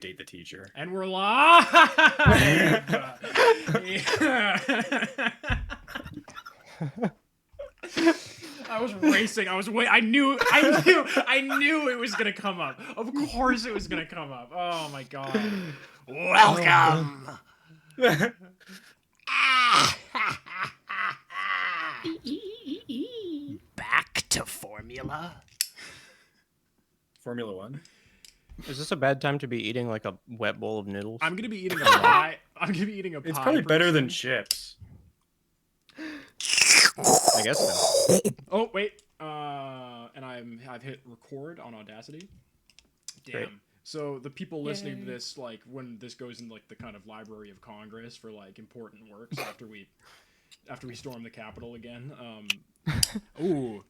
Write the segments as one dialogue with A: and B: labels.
A: Date the teacher.
B: And we're live. I was racing. I was waiting. I knew it was gonna come up. Of course, it was gonna come up. Oh my god! Welcome. Back to Formula.
A: Formula One.
C: Is this a bad time to be eating like a wet bowl of noodles?
B: I'm gonna be eating a pie. I'm gonna be eating a pie.
A: It's probably better than
B: soon.
A: chips.
C: I guess so.
B: Oh wait, and I've hit record on Audacity. Damn.
C: Great.
B: So the people listening to this, like when this goes in like the kind of Library of Congress for like important works after we storm the Capitol again. Ooh,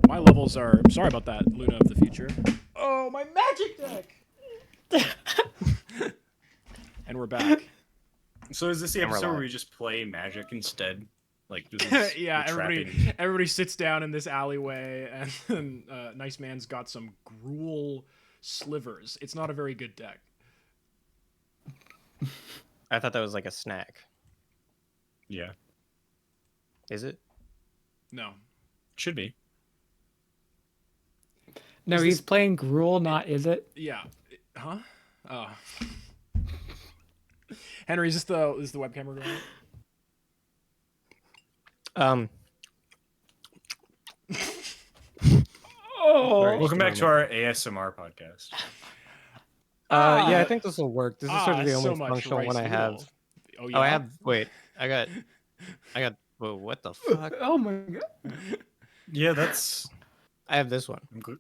B: my levels are. Sorry about that, Luna of the future. Oh, my magic deck. And we're back.
A: So is this the
C: And we're
A: episode where
C: live.
A: we just play Magic instead? Like,
B: Yeah, everybody sits down in this alleyway, and Nice Man's got some gruel slivers. It's not a very good deck.
C: I thought that was like a snack.
A: Yeah,
C: Is it?
B: No.
A: should be.
D: No, he's playing Gruel, not is it?
B: Yeah. Huh? Oh. Henry, is the webcam going?
D: Oh,
C: Sorry.
A: Welcome back to our ASMR podcast.
C: Yeah, I think this will work. This is sort of the
B: so
C: only
B: much
C: functional
B: rice
C: one I have.
B: noodle. Oh, yeah.
C: Oh, I have. Wait, I got. Whoa, what the fuck?
D: oh my god!
A: Yeah, that's.
C: I have this one.
A: I'm good.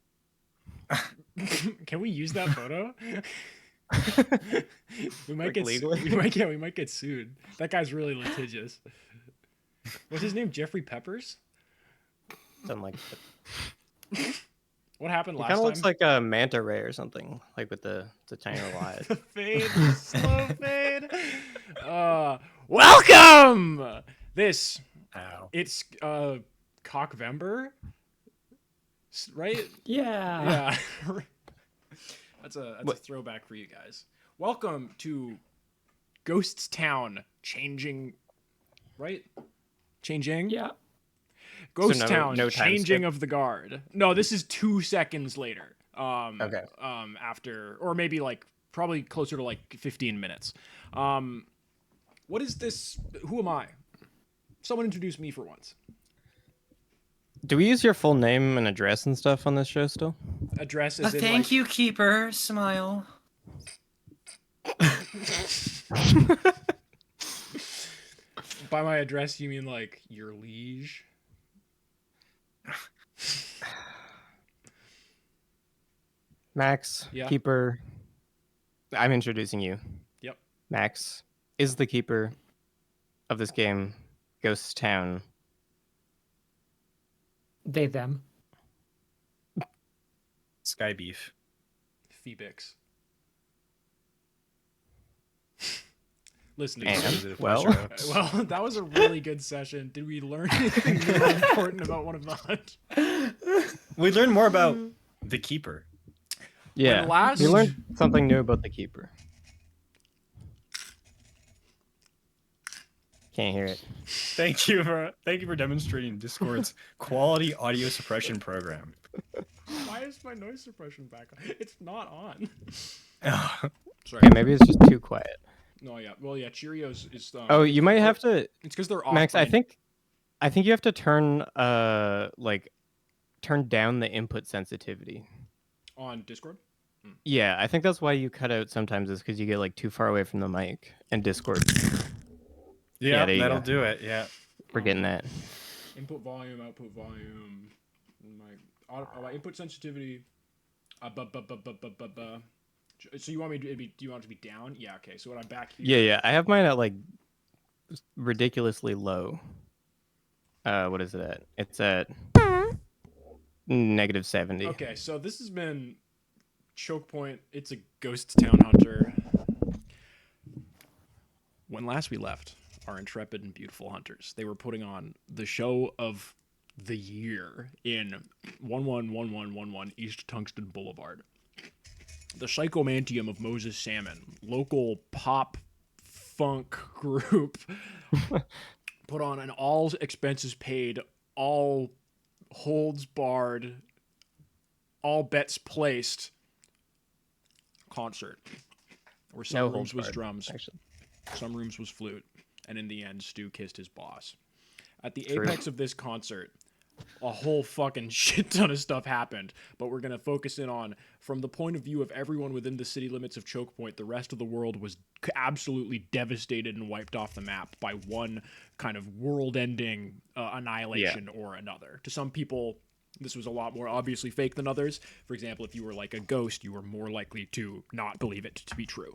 B: Can we use that photo? we might
C: Like
B: get
C: legally?
B: we might get sued. That guy's really litigious. What's his name? Jeffrey Peppers?
C: Something like that.
B: What happened
C: He
B: last
C: kind
B: time?
C: of looks like a manta ray or something, like with the tiny little eyes.
B: The fade, slow fade. Welcome. This
A: Ow.
B: it's Cockvember, right?
D: Yeah.
B: Yeah. That's a throwback for you guys. Welcome to Ghosts Town, changing, right? Changing.
D: Yeah.
B: Ghost
C: So
B: Town,
C: no time
B: changing
C: skip?
B: of the guard. No, this is 2 seconds later.
C: Okay.
B: After, or maybe like probably closer to like 15 minutes. What is this? Who am I? Someone introduce me for once.
C: Do we use your full name and address and stuff on this show still?
B: Address is in
E: Thank
B: like,
E: you, Keeper. Smile.
B: by my address you mean like your liege?
C: Max,
B: Yeah.
C: keeper. I'm introducing you.
B: Yep.
C: Max is the keeper of this game, Ghost Town.
D: They them.
A: Sky beef.
B: Phoebix. Listen,
C: And,
A: Is it a
C: well-
A: pleasure, Oaks?
B: well, that was a really good session. Did we learn anything new or important about one of the hunt?
A: We learned more about the keeper.
C: Yeah,
B: last-
C: you learned something new about the keeper. Can't hear it.
A: Thank you for demonstrating Discord's quality audio suppression program.
B: Why is my noise suppression back on? It's not on. Sorry.
C: Okay, maybe it's just too quiet.
B: No, yeah. Well, yeah. Cheerios is.
C: Oh, you might have to,
B: It's because they're off.
C: Max.
B: by-
C: I think you have to turn turn down the input sensitivity.
B: on Discord.
C: Yeah, I think that's why you cut out sometimes is because you get like too far away from the mic and Discord.
A: Yeah,
C: there you
A: that'll
C: go.
A: do it. Yeah.
C: We're getting that.
B: Input volume, output volume. My input sensitivity. So you want me to be? Do you want it to be down? Yeah. Okay. So when I'm back here.
C: Yeah. I have mine at like ridiculously low. What is it at? It's at -70.
B: Okay. So this has been Choke Point. It's a Ghost Town Hunter. When last we left, our intrepid and beautiful hunters, they were putting on the show of the year in 111111 East Tungsten Boulevard. the Psychomantium of Moses Salmon, local pop funk group, put on an all expenses paid, all holds barred, all bets placed concert. Where some
C: No
B: rooms
C: holds
B: was
C: barred,
B: drums,
C: actually.
B: some rooms was flute, and in the end, Stu kissed his boss. At the
C: True.
B: apex of this concert, a whole fucking shit ton of stuff happened, but we're going to focus in on, from the point of view of everyone within the city limits of Choke Point, the rest of the world was absolutely devastated and wiped off the map by one kind of world-ending annihilation or another. To some people, this was a lot more obviously fake than others. For example, if you were like a ghost, you were more likely to not believe it to be true.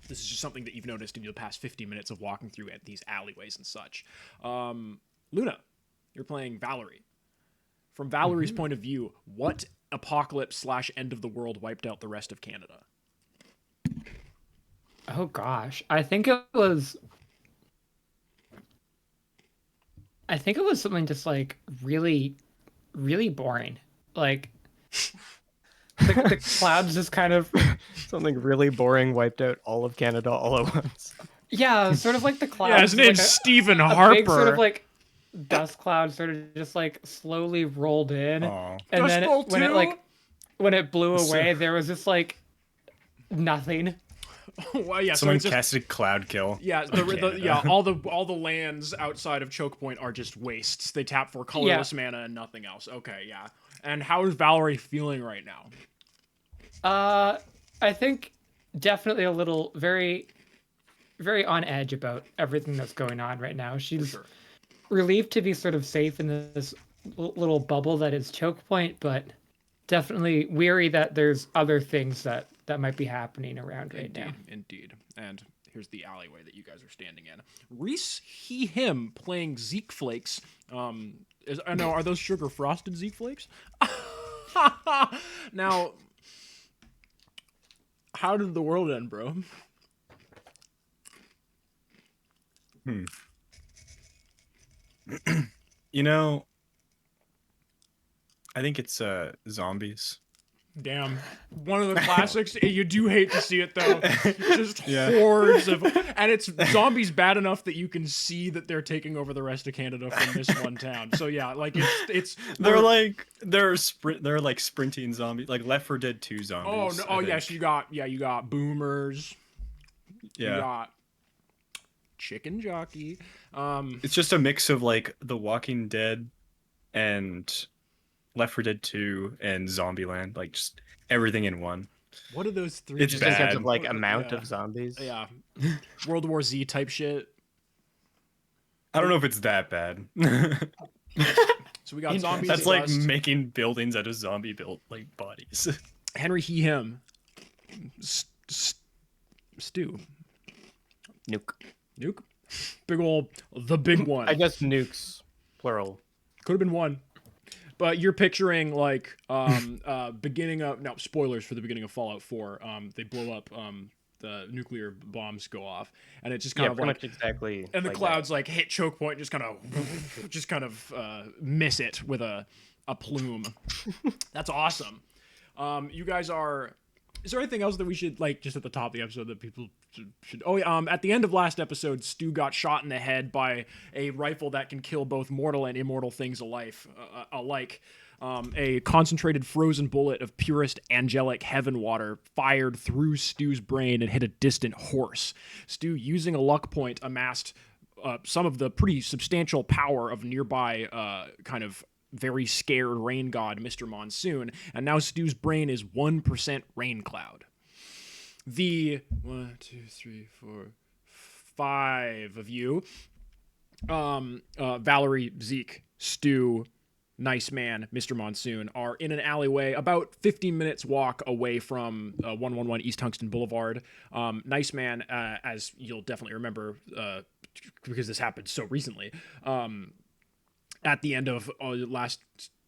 B: This is just something that you've noticed in the past 50 minutes of walking through at these alleyways and such. Luna, you're playing Valerie. From Valerie's point of view, what apocalypse / end of the world wiped out the rest of Canada?
D: Oh gosh, I think it was something just like really, really boring. Like the clouds just kind of
C: Something really boring wiped out all of Canada all at once.
D: yeah, sort of like the clouds.
B: Yeah, his name's
D: like
B: Stephen
D: a
B: Harper.
D: big sort of like dust cloud sort of just like slowly rolled in,
A: Aw.
D: and
B: Dust
D: then
B: Bowl
D: when it blew
A: So-
D: away, there was just like nothing.
B: Well, yeah,
A: Someone
B: so it's just,
A: casted Cloud Kill.
B: yeah,
A: Canada.
B: all the lands outside of Choke Point are just wastes. They tap for colorless mana and nothing else. Okay, yeah. And how is Valerie feeling right now?
D: I think definitely a little very, very on edge about everything that's going on right now. She's
B: Sure.
D: relieved to be sort of safe in this little bubble that is Choke Point, but definitely weary that there's other things that might be happening around right now.
B: Indeed. And here's the alleyway that you guys are standing in. Reese, him playing Zeke Flakes. I know, are those sugar frosted Zeke Flakes? Now, how did the world end, bro?
A: You know, I think it's zombies.
B: Damn. One of the classics. You do hate to see it, though. Just
A: Yeah.
B: hordes of... And it's zombies bad enough that you can see that they're taking over the rest of Canada from this one town. So, yeah, like, it's
A: They're like sprinting zombies, like Left 4 Dead 2 zombies.
B: Oh, no, yes, you got boomers. You
A: Yeah.
B: got chicken jockey.
A: It's just a mix of like The Walking Dead and Left 4 Dead 2 and Zombieland, like just everything in one.
B: What are those three?
A: It's
C: Just in terms
A: bad.
C: of like amount
B: Yeah.
C: of zombies.
B: Yeah. World War Z type shit.
A: I don't know if it's that bad.
B: So we got zombies.
A: That's like
B: Dust,
A: making buildings out of zombie built like bodies.
B: Henry him. Stu.
C: Nuke.
B: Nuke. The big one.
C: I guess nukes, plural.
B: Could have been one. But you're picturing like beginning of spoilers for the beginning of Fallout 4. They blow up, the nuclear bombs go off, and it just kind
C: Yeah,
B: of
C: pretty
B: like,
C: much exactly.
B: and the
C: like
B: clouds like hit choke point, just kind of miss it with a plume. That's awesome. You guys are. Is there anything else that we should like just at the top of the episode that people should? Oh yeah. At the end of last episode, Stu got shot in the head by a rifle that can kill both mortal and immortal things alike. A concentrated frozen bullet of purest angelic heaven water fired through Stu's brain and hit a distant horse. Stu, using a luck point, amassed some of the pretty substantial power of nearby kind of very scared rain god, Mr. Monsoon, and now Stu's brain is 1% rain cloud. The 1, 2, 3, 4, 5 of you, Valerie, Zeke, Stu, Nice Man, Mr. Monsoon, are in an alleyway about 15 minutes walk away from 111 East Tungsten Boulevard. Nice Man, as you'll definitely remember, because this happened so recently, at the end of last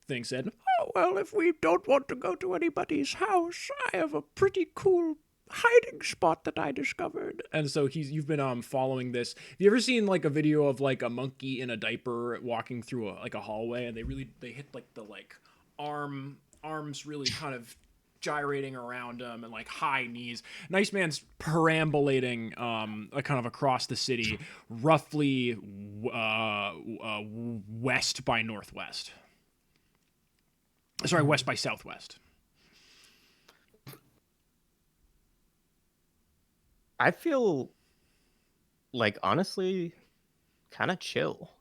B: thing said, "Oh, well, if we don't want to go to anybody's house, I have a pretty cool hiding spot that I discovered." And so you've been following this. Have you ever seen like a video of like a monkey in a diaper walking through a hallway, and they hit like the like arms really kind of gyrating around him and like high knees. Nice Man's perambulating kind of across the city, roughly west by northwest. Sorry, west by southwest.
C: I feel like honestly kind of chill.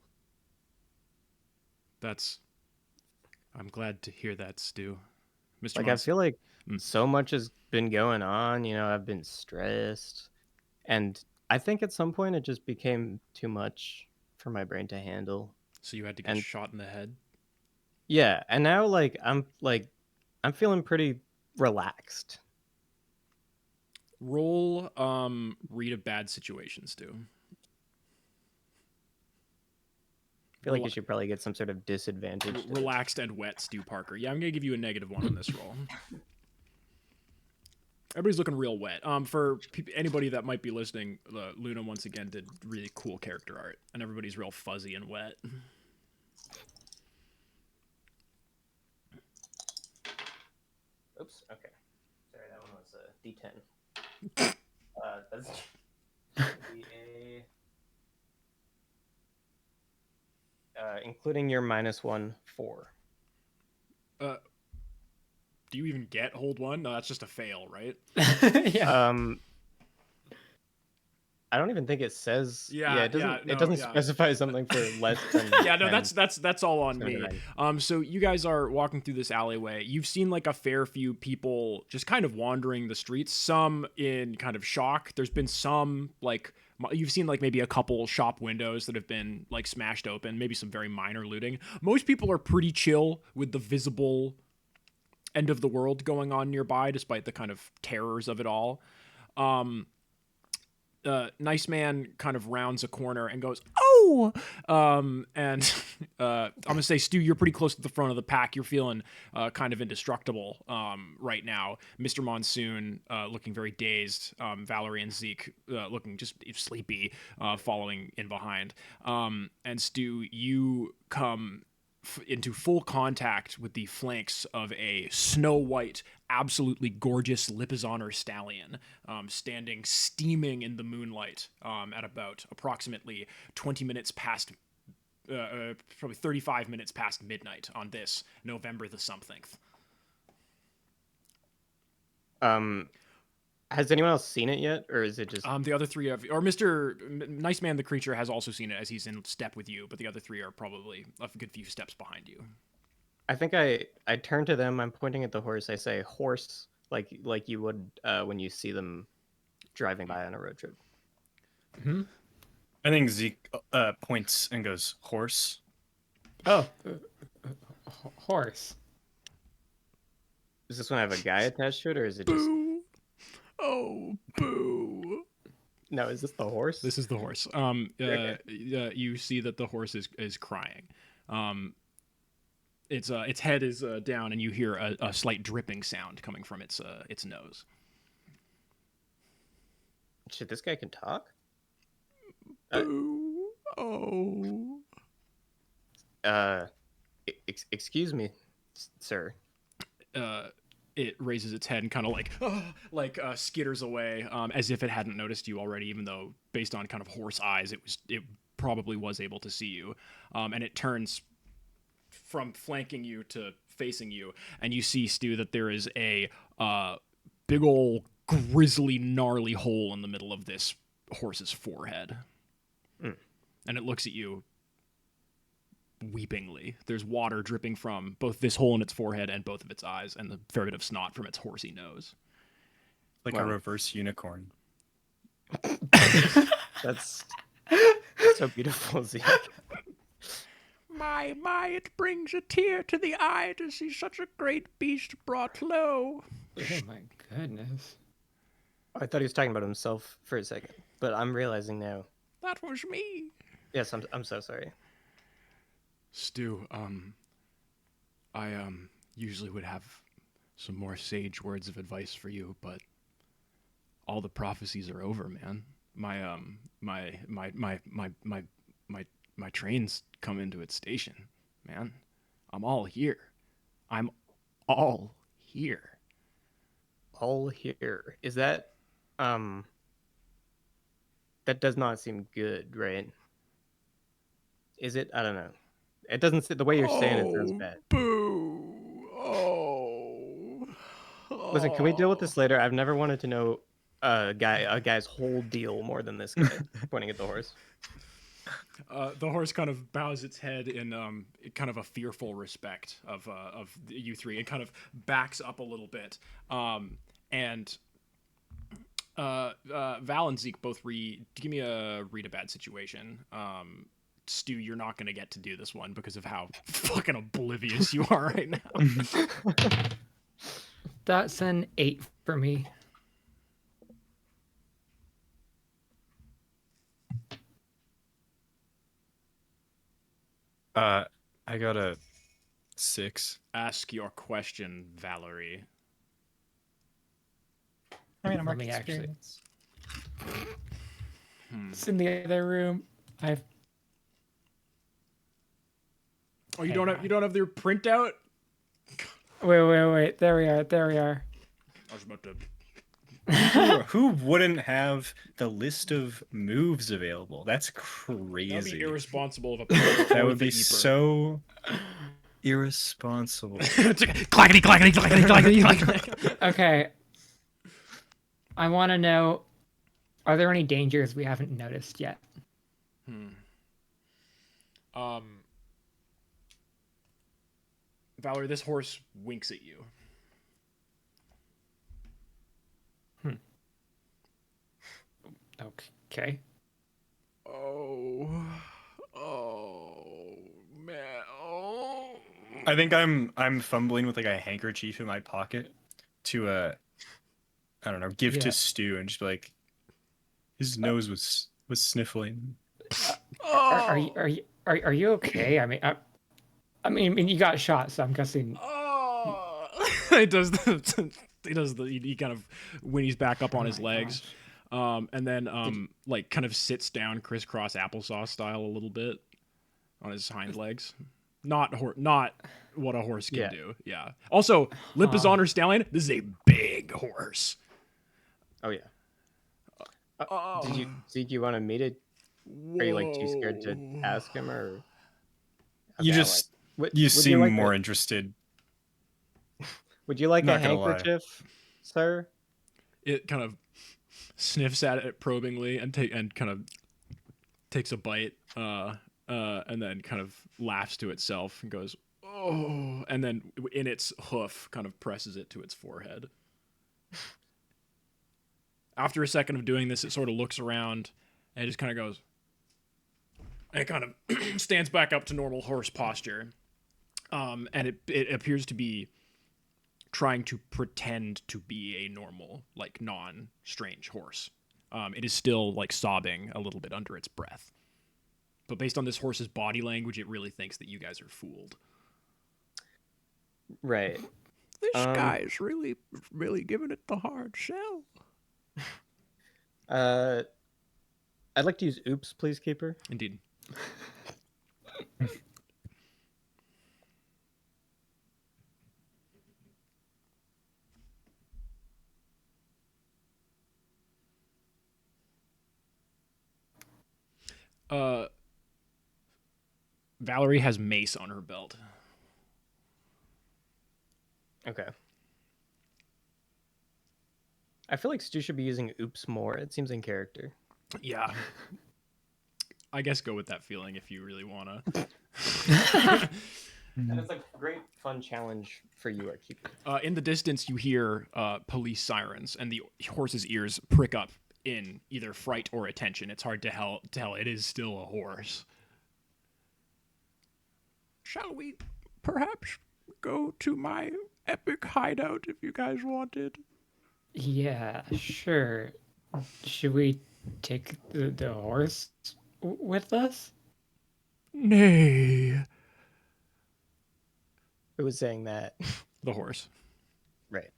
B: I'm glad to hear that, Stu. Mr.
C: Like I
B: Mons.
C: feel like so much has been going on, I've been stressed. And I think at some point it just became too much for my brain to handle.
B: So you had to get
C: And
B: shot in the head?
C: yeah, and now I'm feeling pretty relaxed.
B: Roll read a bad situation, Stu.
C: I feel like you should probably get some sort of disadvantage.
B: Relaxed and wet, Stu Parker. Yeah, I'm gonna give you a -1 on this roll. Everybody's looking real wet. For anybody that might be listening, Luna once again did really cool character art, and everybody's real fuzzy and wet.
C: Oops. Okay. Sorry, that one was a D10. That's be including your -1, 4.
B: Do you even get hold 1? No, that's just a fail, right?
D: Yeah.
C: I don't even think it says.
B: Yeah,
C: it doesn't.
B: yeah, no,
C: it doesn't
B: yeah.
C: specify something for less than.
B: Yeah, no,
C: 10.
B: that's all on me.
C: 79.
B: So you guys are walking through this alleyway. You've seen like a fair few people just kind of wandering the streets. Some in kind of shock. There's been some like you've seen like maybe a couple shop windows that have been like smashed open. Maybe some very minor looting. Most people are pretty chill with the visible end of the world going on nearby, despite the kind of terrors of it all. Nice Man kind of rounds a corner and goes, "Oh!" And I'm gonna say, Stu, you're pretty close to the front of the pack. You're feeling kind of indestructible right now. Mr. Monsoon looking very dazed. Valerie and Zeke looking just sleepy, following in behind. And Stu, you come into full contact with the flanks of a snow white, absolutely gorgeous Lipizzaner stallion, standing steaming in the moonlight at about approximately 20 minutes past, probably 35 minutes past midnight on this November the somethingth.
C: Has anyone else seen it yet, or is it just?
B: The other three of, or Mr. Nice Man the creature has also seen it as he's in step with you, but the other three are probably a good few steps behind you.
C: I think I turn to them. I'm pointing at the horse. I say, "Horse," like you would when you see them driving by on a road trip.
D: Mm-hmm.
A: I think Zeke points and goes, "Horse."
D: Oh, horse.
C: Does this one have a guy attached to it, or is it just?
B: Boo! Oh, boo!
C: No, is this the horse?
B: This is the horse.
C: Okay.
B: You see that the horse is crying. Its head is down, and you hear a slight dripping sound coming from its nose.
C: Shit, this guy can talk.
B: Boo! Oh.
C: Excuse me, sir.
B: It raises its head and kind of like skitters away, as if it hadn't noticed you already, even though based on kind of horse eyes, it probably was able to see you. And it turns from flanking you to facing you, and you see, Stu, that there is a big ol' grisly, gnarly hole in the middle of this horse's forehead. And it looks at you weepingly. There's water dripping from both this hole in its forehead and both of its eyes, and a fair bit of snot from its horsey nose.
A: Like a reverse unicorn.
C: That's so beautiful, Zeke.
B: My, it brings a tear to the eye to see such a great beast brought low.
D: Oh my goodness.
C: I thought he was talking about himself for a second, but I'm realizing now.
B: That was me.
C: Yes, I'm so sorry.
B: Stu, I usually would have some more sage words of advice for you, but all the prophecies are over, man. My train's come into its station, man. I'm all here.
C: hole here. Is that that does not seem good, right? Is it? I don't know. It doesn't. The way you're saying it sounds bad.
B: Boo! Oh.
C: Listen, can we deal with
B: Oh.
C: this later? I've never wanted to know a guy's whole deal more than this guy. Pointing at the horse.
B: The horse kind of bows its head in kind of a fearful respect of you three, and kind of backs up a little bit. And Val and Zeke both give me a read a bad situation. Stu, you're not going to get to do this one because of how fucking oblivious you are right now.
D: That's an 8 for me.
A: I got a 6.
B: Ask your question, Valerie.
E: I mean, I'm
D: Let
E: work
D: me actually-
E: experience.
D: It's in the other room. I've
B: Oh, you don't have their printout?
D: wait. There we are.
B: I was about to.
A: Who wouldn't have the list of moves available? That's
B: That would
A: crazy.
B: be irresponsible of a
A: That would be so irresponsible.
B: Clackety, clackety, clackety, clackety, clackety.
D: Okay. I want to know, are there any dangers we haven't noticed yet?
B: Valerie, this horse winks at you.
D: Okay.
B: Oh, man. Oh.
A: I think I'm fumbling with like a handkerchief in my pocket to I don't know, give
D: Yeah.
A: to Stu and just be like, his nose was sniffling.
D: Are you okay? I mean, you got shot, so I'm guessing.
B: Oh. He kind of whinnies back up on his legs. And then like kind of sits down crisscross applesauce style a little bit on his hind legs. Not what a horse can do. Yeah. Also, limp is on her stallion. This is a big horse.
C: Oh yeah. Zeke, you wanted me to? Are you like too scared to ask him, or?
A: You
C: Okay,
A: just
C: would
A: you
C: you
A: seem
C: like
A: more
C: a-
A: interested.
C: Would you like a
A: Not gonna lie.
C: handkerchief, sir?
B: It kind of sniffs at it probingly and kind of takes a bite, and then kind of laughs to itself and goes, "Oh!" And then in its hoof, kind of presses it to its forehead. After a second of doing this, it sort of looks around and it just kind of goes, and it kind of stands back up to normal horse posture, and it appears to be trying to pretend to be a normal, like non-strange horse. It is still like sobbing a little bit under its breath. But based on this horse's body language, it really thinks that you guys are fooled.
C: Right.
B: This
C: guy's
B: really, really giving it the hard shell.
C: I'd like to use oops, please, keeper.
B: Indeed. Valerie has mace on her belt.
C: Okay. I feel like Stu should be using oops more. It seems in character.
B: Yeah. I guess go with that feeling if you really want to.
C: And it's a great fun challenge for you, our keeper.
B: In the distance, you hear police sirens, and the horse's ears prick up in either fright or attention. It's hard to tell. It is still a horse. Shall we perhaps go to my epic hideout if you guys wanted?
D: Yeah, sure. Should we take the horse with us?
B: Nay.
C: Who was saying that?
B: The horse.
C: Right.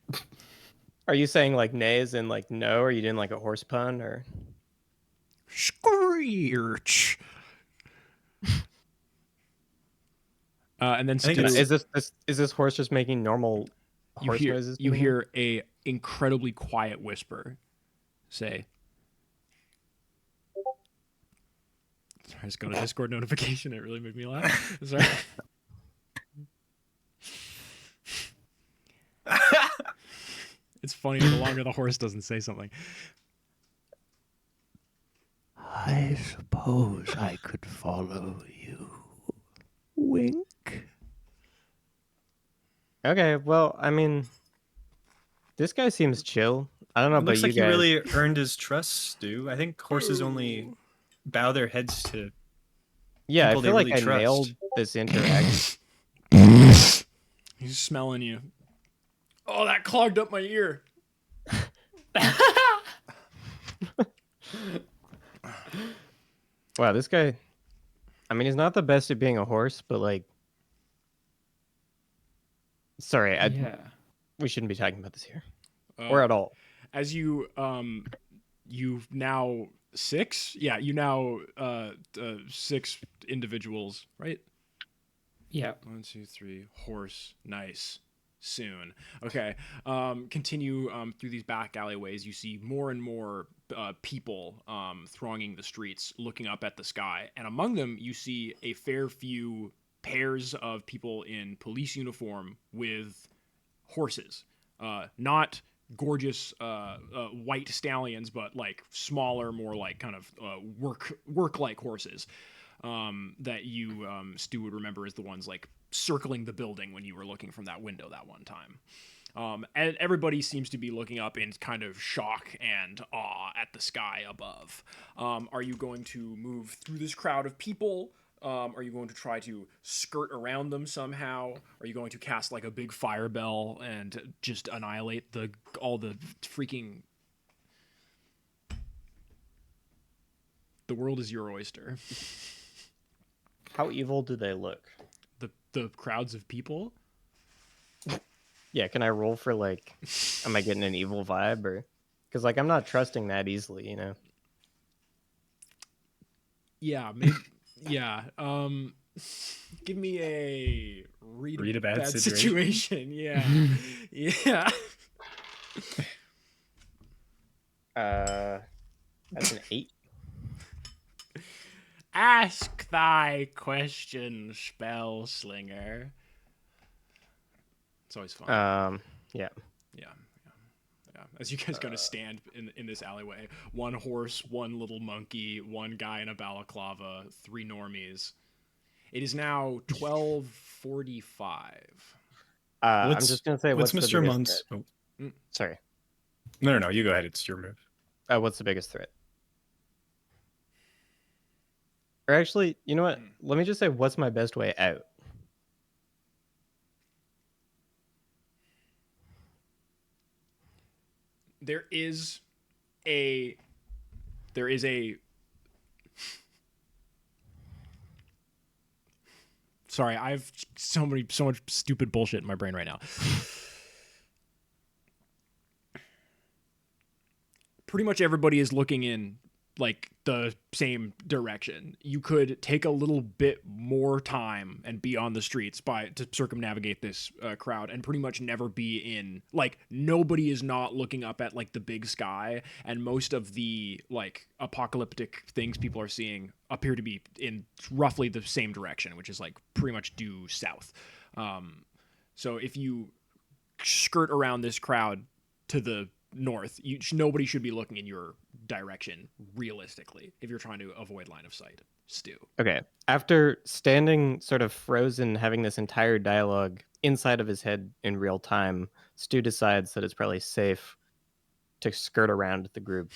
C: Are you saying like nay as in like no? Or are you doing like a horse pun or?
B: Screech. And then
A: I think
B: Stu,
A: it's-
C: Is this horse just making normal horse noises.
B: You
C: being made?
B: hear a incredibly quiet whisper say. I just got a Discord notification. It really made me laugh. Sorry. It's funny the longer the horse doesn't say something. I suppose I could follow you. Wink.
C: Okay, well, I mean, this guy seems chill. I don't know
A: It
C: about
A: looks
C: you
A: like he
C: guys.
A: really earned his trust, Stu. I think horses only bow their heads to
C: Yeah, I
A: people they
C: feel like
A: really
C: I
A: trust.
C: nailed this interaction.
B: He's smelling you. Oh, that clogged up my ear.
C: Wow, this guy. I mean, he's not the best at being a horse, but like, sorry,
D: Yeah.
C: we shouldn't be talking about this here or at all.
B: As you you've now six. Yeah, you now six individuals, right?
D: Yeah.
B: 1, 2, 3. Horse. Nice. Soon. Okay. Continue through these back alleyways. You see more and more people thronging the streets, looking up at the sky, and among them you see a fair few pairs of people in police uniform with horses. Not gorgeous white stallions, but like smaller, more like kind of work like horses. That you, Stu, would remember as the ones like circling the building when you were looking from that window that one time. And everybody seems to be looking up in kind of shock and awe at the sky above. Are you going to move through this crowd of people? Are you going to try to skirt around them somehow? Are you going to cast like a big fire bell and just annihilate all the freaking... The world is your oyster.
C: How evil do they look?
B: The crowds of people?
C: Yeah, can I roll for like, am I getting an evil vibe or? Because like I'm not trusting that easily, you know.
B: Yeah, maybe. Yeah. Give me a read a bad situation. Yeah. Yeah.
C: That's an 8.
B: Ask thy question, spell slinger. It's always fun.
C: Yeah.
B: Yeah. As you guys gonna stand in this alleyway, one horse, one little monkey, one guy in a balaclava, 3 normies. It is now 12:45.
C: I'm just gonna say, what's the
A: Mr.
C: biggest
A: Munt's?
C: threat?
A: Oh,
C: Sorry.
A: no. You go ahead. It's your move.
C: What's the biggest threat? Or actually, you know what? Let me just say, what's my best way out?
B: There is a Sorry, I have so much stupid bullshit in my brain right now. Pretty much everybody is looking in like the same direction. You could take a little bit more time and be on the streets to circumnavigate this crowd and pretty much never be in, like, nobody is not looking up at like the big sky, and most of the like apocalyptic things people are seeing appear to be in roughly the same direction, which is like pretty much due south. So if you skirt around this crowd to the north, nobody should be looking in your direction realistically if you're trying to avoid line of sight. Stu.
C: Okay. After standing sort of frozen, having this entire dialogue inside of his head in real time, Stu decides that it's probably safe to skirt around the group.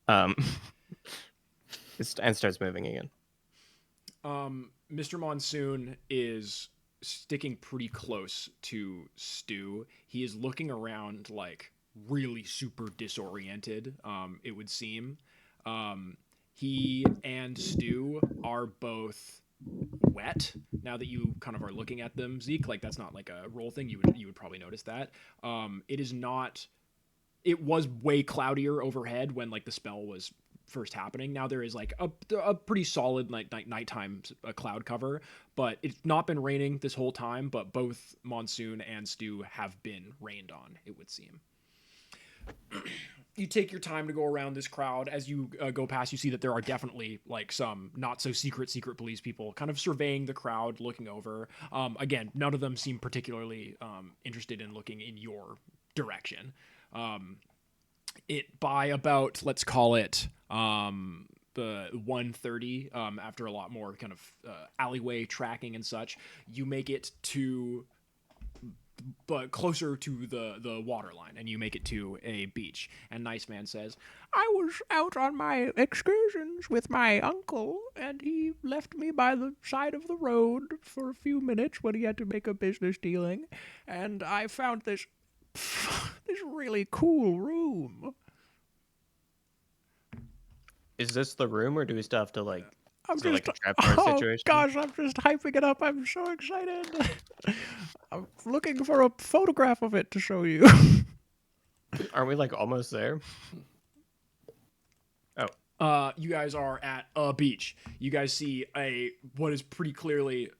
C: And starts moving again.
B: Mr. Monsoon is sticking pretty close to Stu. He is looking around like really super disoriented, it would seem. He and Stu are both wet now that you kind of are looking at them, Zeke. Like, that's not like a roll thing. You would probably notice that. It is not... It was way cloudier overhead when like the spell was first happening. Now there is like a pretty solid nighttime cloud cover, but it's not been raining this whole time. But both Monsoon and Stu have been rained on, it would seem. You take your time to go around this crowd. As you go past, you see that there are definitely like some not so secret police people kind of surveying the crowd, looking over. Again, none of them seem particularly interested in looking in your direction. It by about, let's call it the 1:30, after a lot more kind of alleyway tracking and such, you make it to but closer to the water line, and you make it to a beach. And Nice Man says, I was out on my excursions with my uncle, and he left me by the side of the road for a few minutes when he had to make a business dealing, and I found this really cool room.
C: Is this the room, or do we still have to like?
B: I'm
C: Is it
B: just,
C: like a trapdoor situation?
B: gosh, I'm just hyping it up. I'm so excited. I'm looking for a photograph of it to show you.
C: Aren't we like almost there?
B: You guys are at a beach. You guys see what is pretty clearly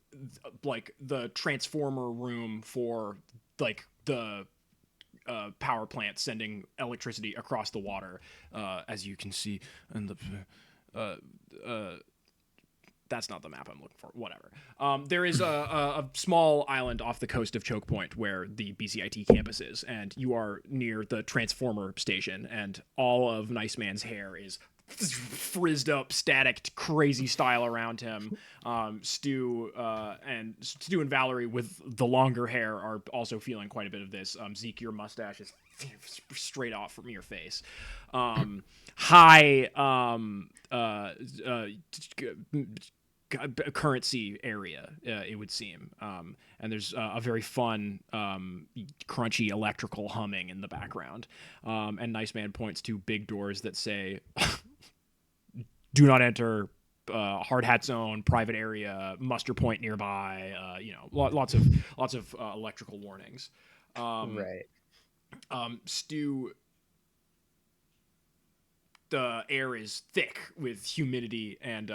B: like the transformer room for like the power plant sending electricity across the water, as you can see in the that's not the map I'm looking for. Whatever. There is a small island off the coast of Choke Point where the BCIT campus is, and you are near the transformer station, and all of Nice Man's hair is frizzed up, static, crazy style around him. Stu and Valerie with the longer hair are also feeling quite a bit of this. Zeke, your mustache is straight off from your face. High currency area, it would seem, and there's a very fun crunchy electrical humming in the background, and Nice Man points to big doors that say do not enter, hard hat zone, private area, muster point nearby, lots of electrical warnings.
C: Right.
B: Stu, the air is thick with humidity and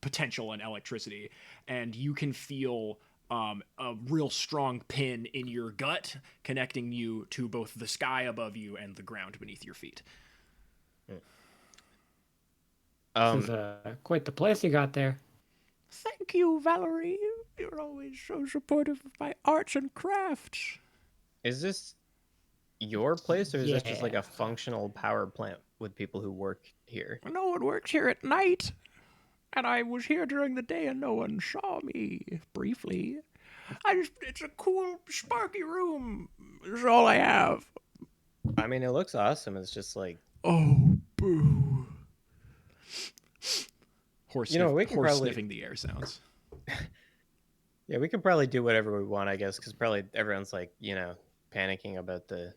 B: potential and electricity, and you can feel a real strong pin in your gut connecting you to both the sky above you and the ground beneath your feet.
D: This is quite the place you got there.
B: Thank you, Valerie. You're always so supportive of my arts and crafts.
C: Is this your place, or is this just like
D: Yeah.
C: a functional power plant with people who work here?
B: No one works here at night. And I was here during the day and no one saw me, briefly. It's a cool, sparky room, is all I have.
C: I mean, it looks awesome. It's just like,
B: Oh, boo. Horse,
C: we can
B: horse
C: probably
B: sniffing the air sounds.
C: yeah, we could probably do whatever we want, I guess, because probably everyone's like, panicking about the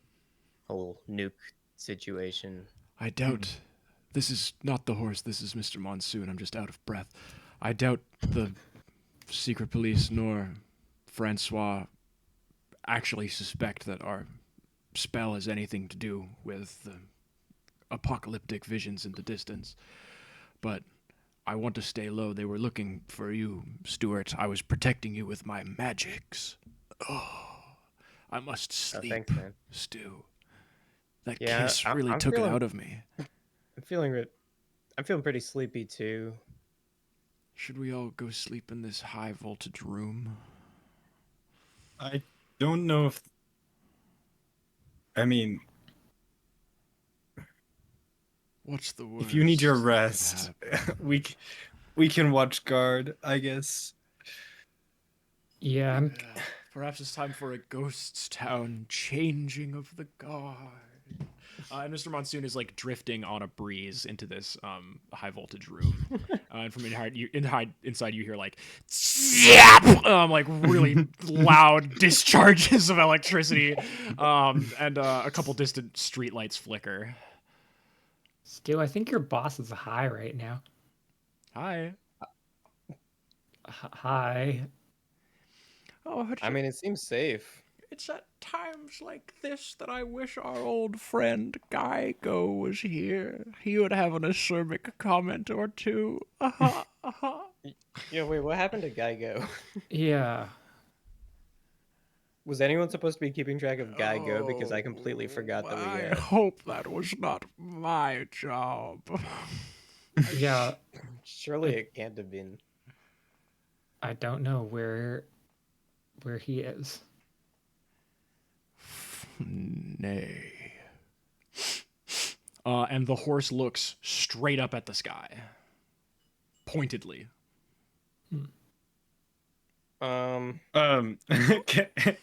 C: whole nuke situation.
B: I doubt this is not the horse. This is Mr. Monsoon. I'm just out of breath. I doubt the secret police nor Francois actually suspect that our spell has anything to do with the apocalyptic visions in the distance. But I want to stay low. They were looking for you, Stuart. I was protecting you with my magics. Oh, I must sleep,
C: thanks, man.
B: Stu. That
C: Yeah,
B: kiss really
C: I'm
B: took it
C: feeling-
B: out of me.
C: I'm feeling pretty sleepy too.
B: Should we all go sleep in this high voltage room?
A: I don't know if. I mean,
B: What's the worst?
A: if you need your
B: that could
A: rest,
B: happen?
A: we can watch guard, I guess.
D: Yeah,
B: Yeah, perhaps it's time for a ghost town changing of the guard. And Mr. Monsoon is like drifting on a breeze into this high voltage room, and from inside you hear like zap, like really loud discharges of electricity, and a couple distant streetlights flicker.
D: Stu, I think your boss is high right now.
B: Hi.
D: Hi.
B: Oh,
C: I mean, it seems safe.
B: It's at times like this that I wish our old friend Geigo was here. He would have an acerbic comment or two.
C: Yeah, wait, what happened to Geigo?
D: Yeah.
C: Was anyone supposed to be keeping track of Geigo? Because I completely forgot that we
B: I hope that was not my job.
D: Yeah.
C: Surely it can't have been.
D: I don't know where he is.
B: Nay. And the horse looks straight up at the sky, pointedly.
A: Can,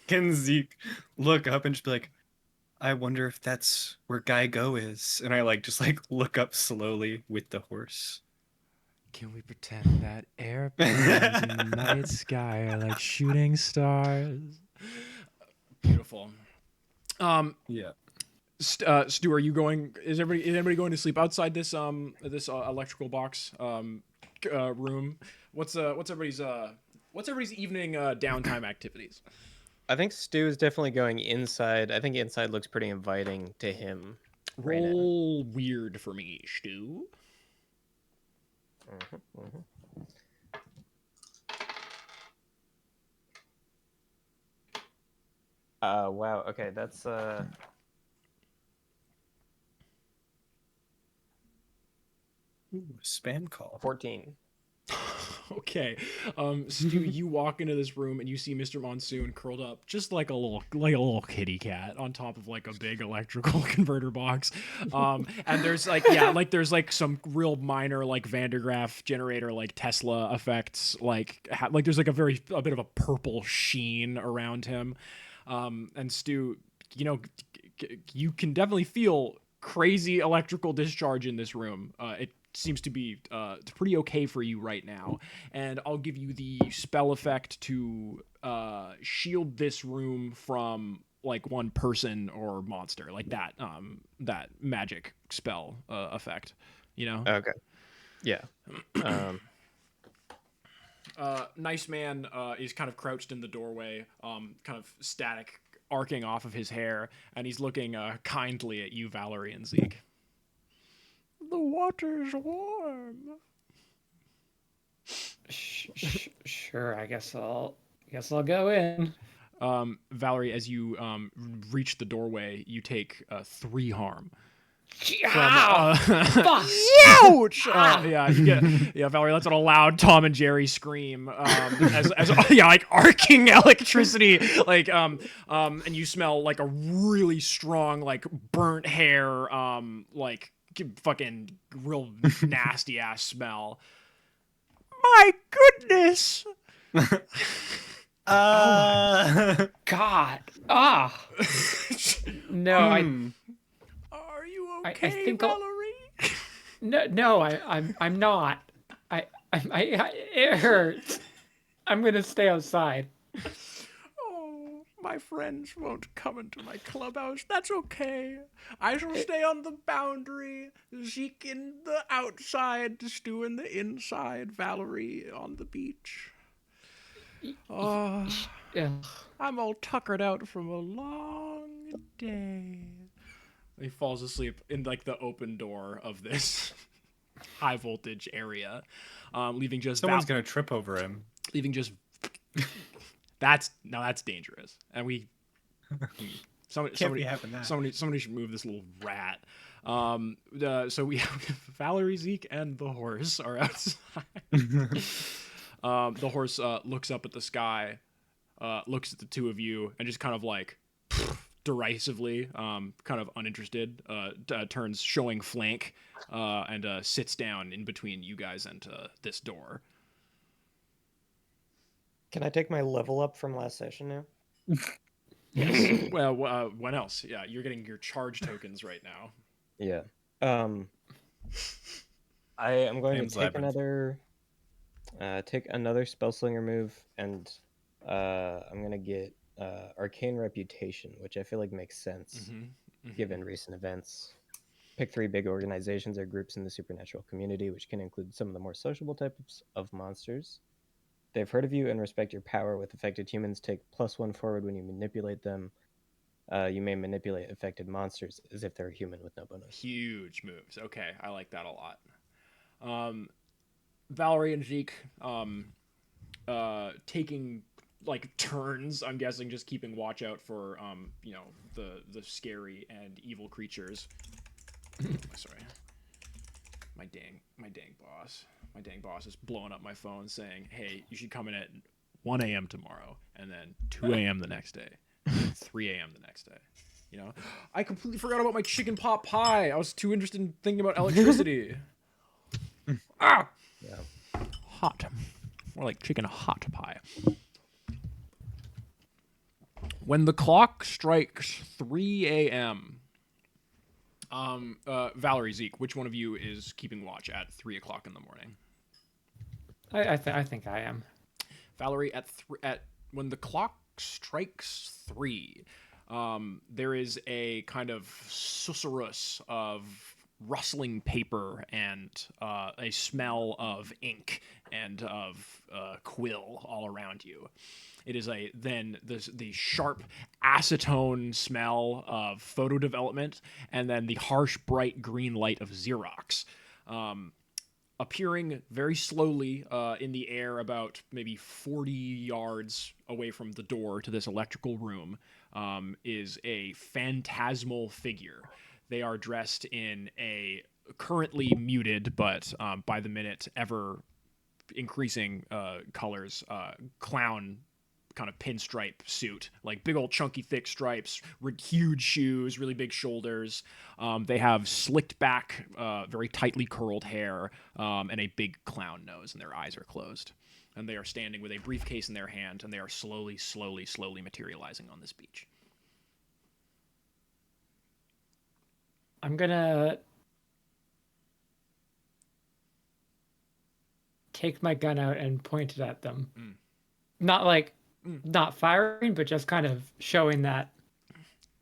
A: can Zeke look up and just be like, I wonder if that's where Guy Go is? And I like just like look up slowly with the horse.
B: Can we pretend that airplanes in the night sky are like shooting stars? Beautiful.
A: Yeah.
B: Stu, are you going? Is anybody going to sleep outside this electrical box room? What's everybody's evening downtime activities?
C: I think Stu is definitely going inside. I think inside looks pretty inviting to him. Right now.
B: Roll weird for me, Stu.
C: Wow. Okay, that's
A: Ooh, spam call.
C: 14.
B: Okay, Stu, you walk into this room and you see Mr. Monsoon curled up, just like a little kitty cat on top of like a big electrical converter box. And there's there's like some real minor like Van de Graaff generator like Tesla effects, like there's like a bit of a purple sheen around him. And Stu, you can definitely feel crazy electrical discharge in this room. It seems to be pretty okay for you right now, and I'll give you the spell effect to shield this room from like one person or monster, like that magic spell effect,
C: Okay. Yeah.
B: Nice man is kind of crouched in the doorway, kind of static arcing off of his hair, and he's looking kindly at you, Valerie and Zeke. The water's warm.
D: Sure, I guess I'll go in.
B: Valerie, as you reach the doorway, you take 3 harm. Ouch! Valerie lets out a loud Tom and Jerry scream as like arcing electricity, and you smell like a really strong like burnt hair, like fucking real nasty ass smell. My goodness!
D: God. No,
B: Are you
D: I
B: okay,
D: think
B: Valerie?
D: No, I'm not. It hurts. I'm gonna stay outside.
B: Oh, my friends won't come into my clubhouse. That's okay. I shall stay on the boundary. Zeke in the outside, Stu in the inside, Valerie on the beach. Oh, I'm all tuckered out from a long day. He falls asleep in like the open door of this high voltage area, leaving just
A: Someone's gonna trip over him.
B: leaving just that's dangerous. And we somebody should move this little rat. So we have Valerie, Zeke, and the horse are outside. The horse looks up at the sky, looks at the two of you, and just kind of like derisively, kind of uninterested, turns showing flank, and sits down in between you guys and this door.
C: Can I take my level up from last session now?
B: Yes. Well, when else? Yeah, you're getting your charge tokens right now.
C: Yeah. I am going
A: Name's
C: to take
A: Labyrinth.
C: another spellslinger move, and I'm gonna get arcane reputation, which I feel like makes sense given recent events. Pick 3 big organizations or groups in the supernatural community, which can include some of the more sociable types of monsters. They've heard of you and respect your power. With affected humans, take +1 forward when you manipulate them. You may manipulate affected monsters as if they're human with no bonus.
B: Huge moves. Okay, I like that a lot. Valerie and Zeke taking like turns, I'm guessing, just keeping watch out for the scary and evil creatures. Sorry. My dang boss is blowing up my phone saying, "Hey, you should come in at 1 a.m. tomorrow, and then 2 a.m. the next day, 3 a.m. the next day." You know, I completely forgot about my chicken pot pie. I was too interested in thinking about electricity. Ah,
C: Yeah.
B: hot, more like chicken hot pie. When the clock strikes 3 a.m. Valerie, Zeke, which one of you is keeping watch at 3 o'clock in the morning?
D: I think I am.
B: Valerie, at when the clock strikes 3, there is a kind of susurrus of rustling paper and a smell of ink and of quill all around you. It is the sharp acetone smell of photo development, and then the harsh, bright green light of Xerox. Appearing very slowly in the air about maybe 40 yards away from the door to this electrical room is a phantasmal figure. They are dressed in a currently muted, but by the minute ever increasing colors, clown kind of pinstripe suit, like big old chunky thick stripes, huge shoes, really big shoulders. They have slicked back, very tightly curled hair, and a big clown nose, and their eyes are closed. And they are standing with a briefcase in their hand, and they are slowly materializing on this beach.
D: I'm gonna take my gun out and point it at them. Not firing, but just kind of showing that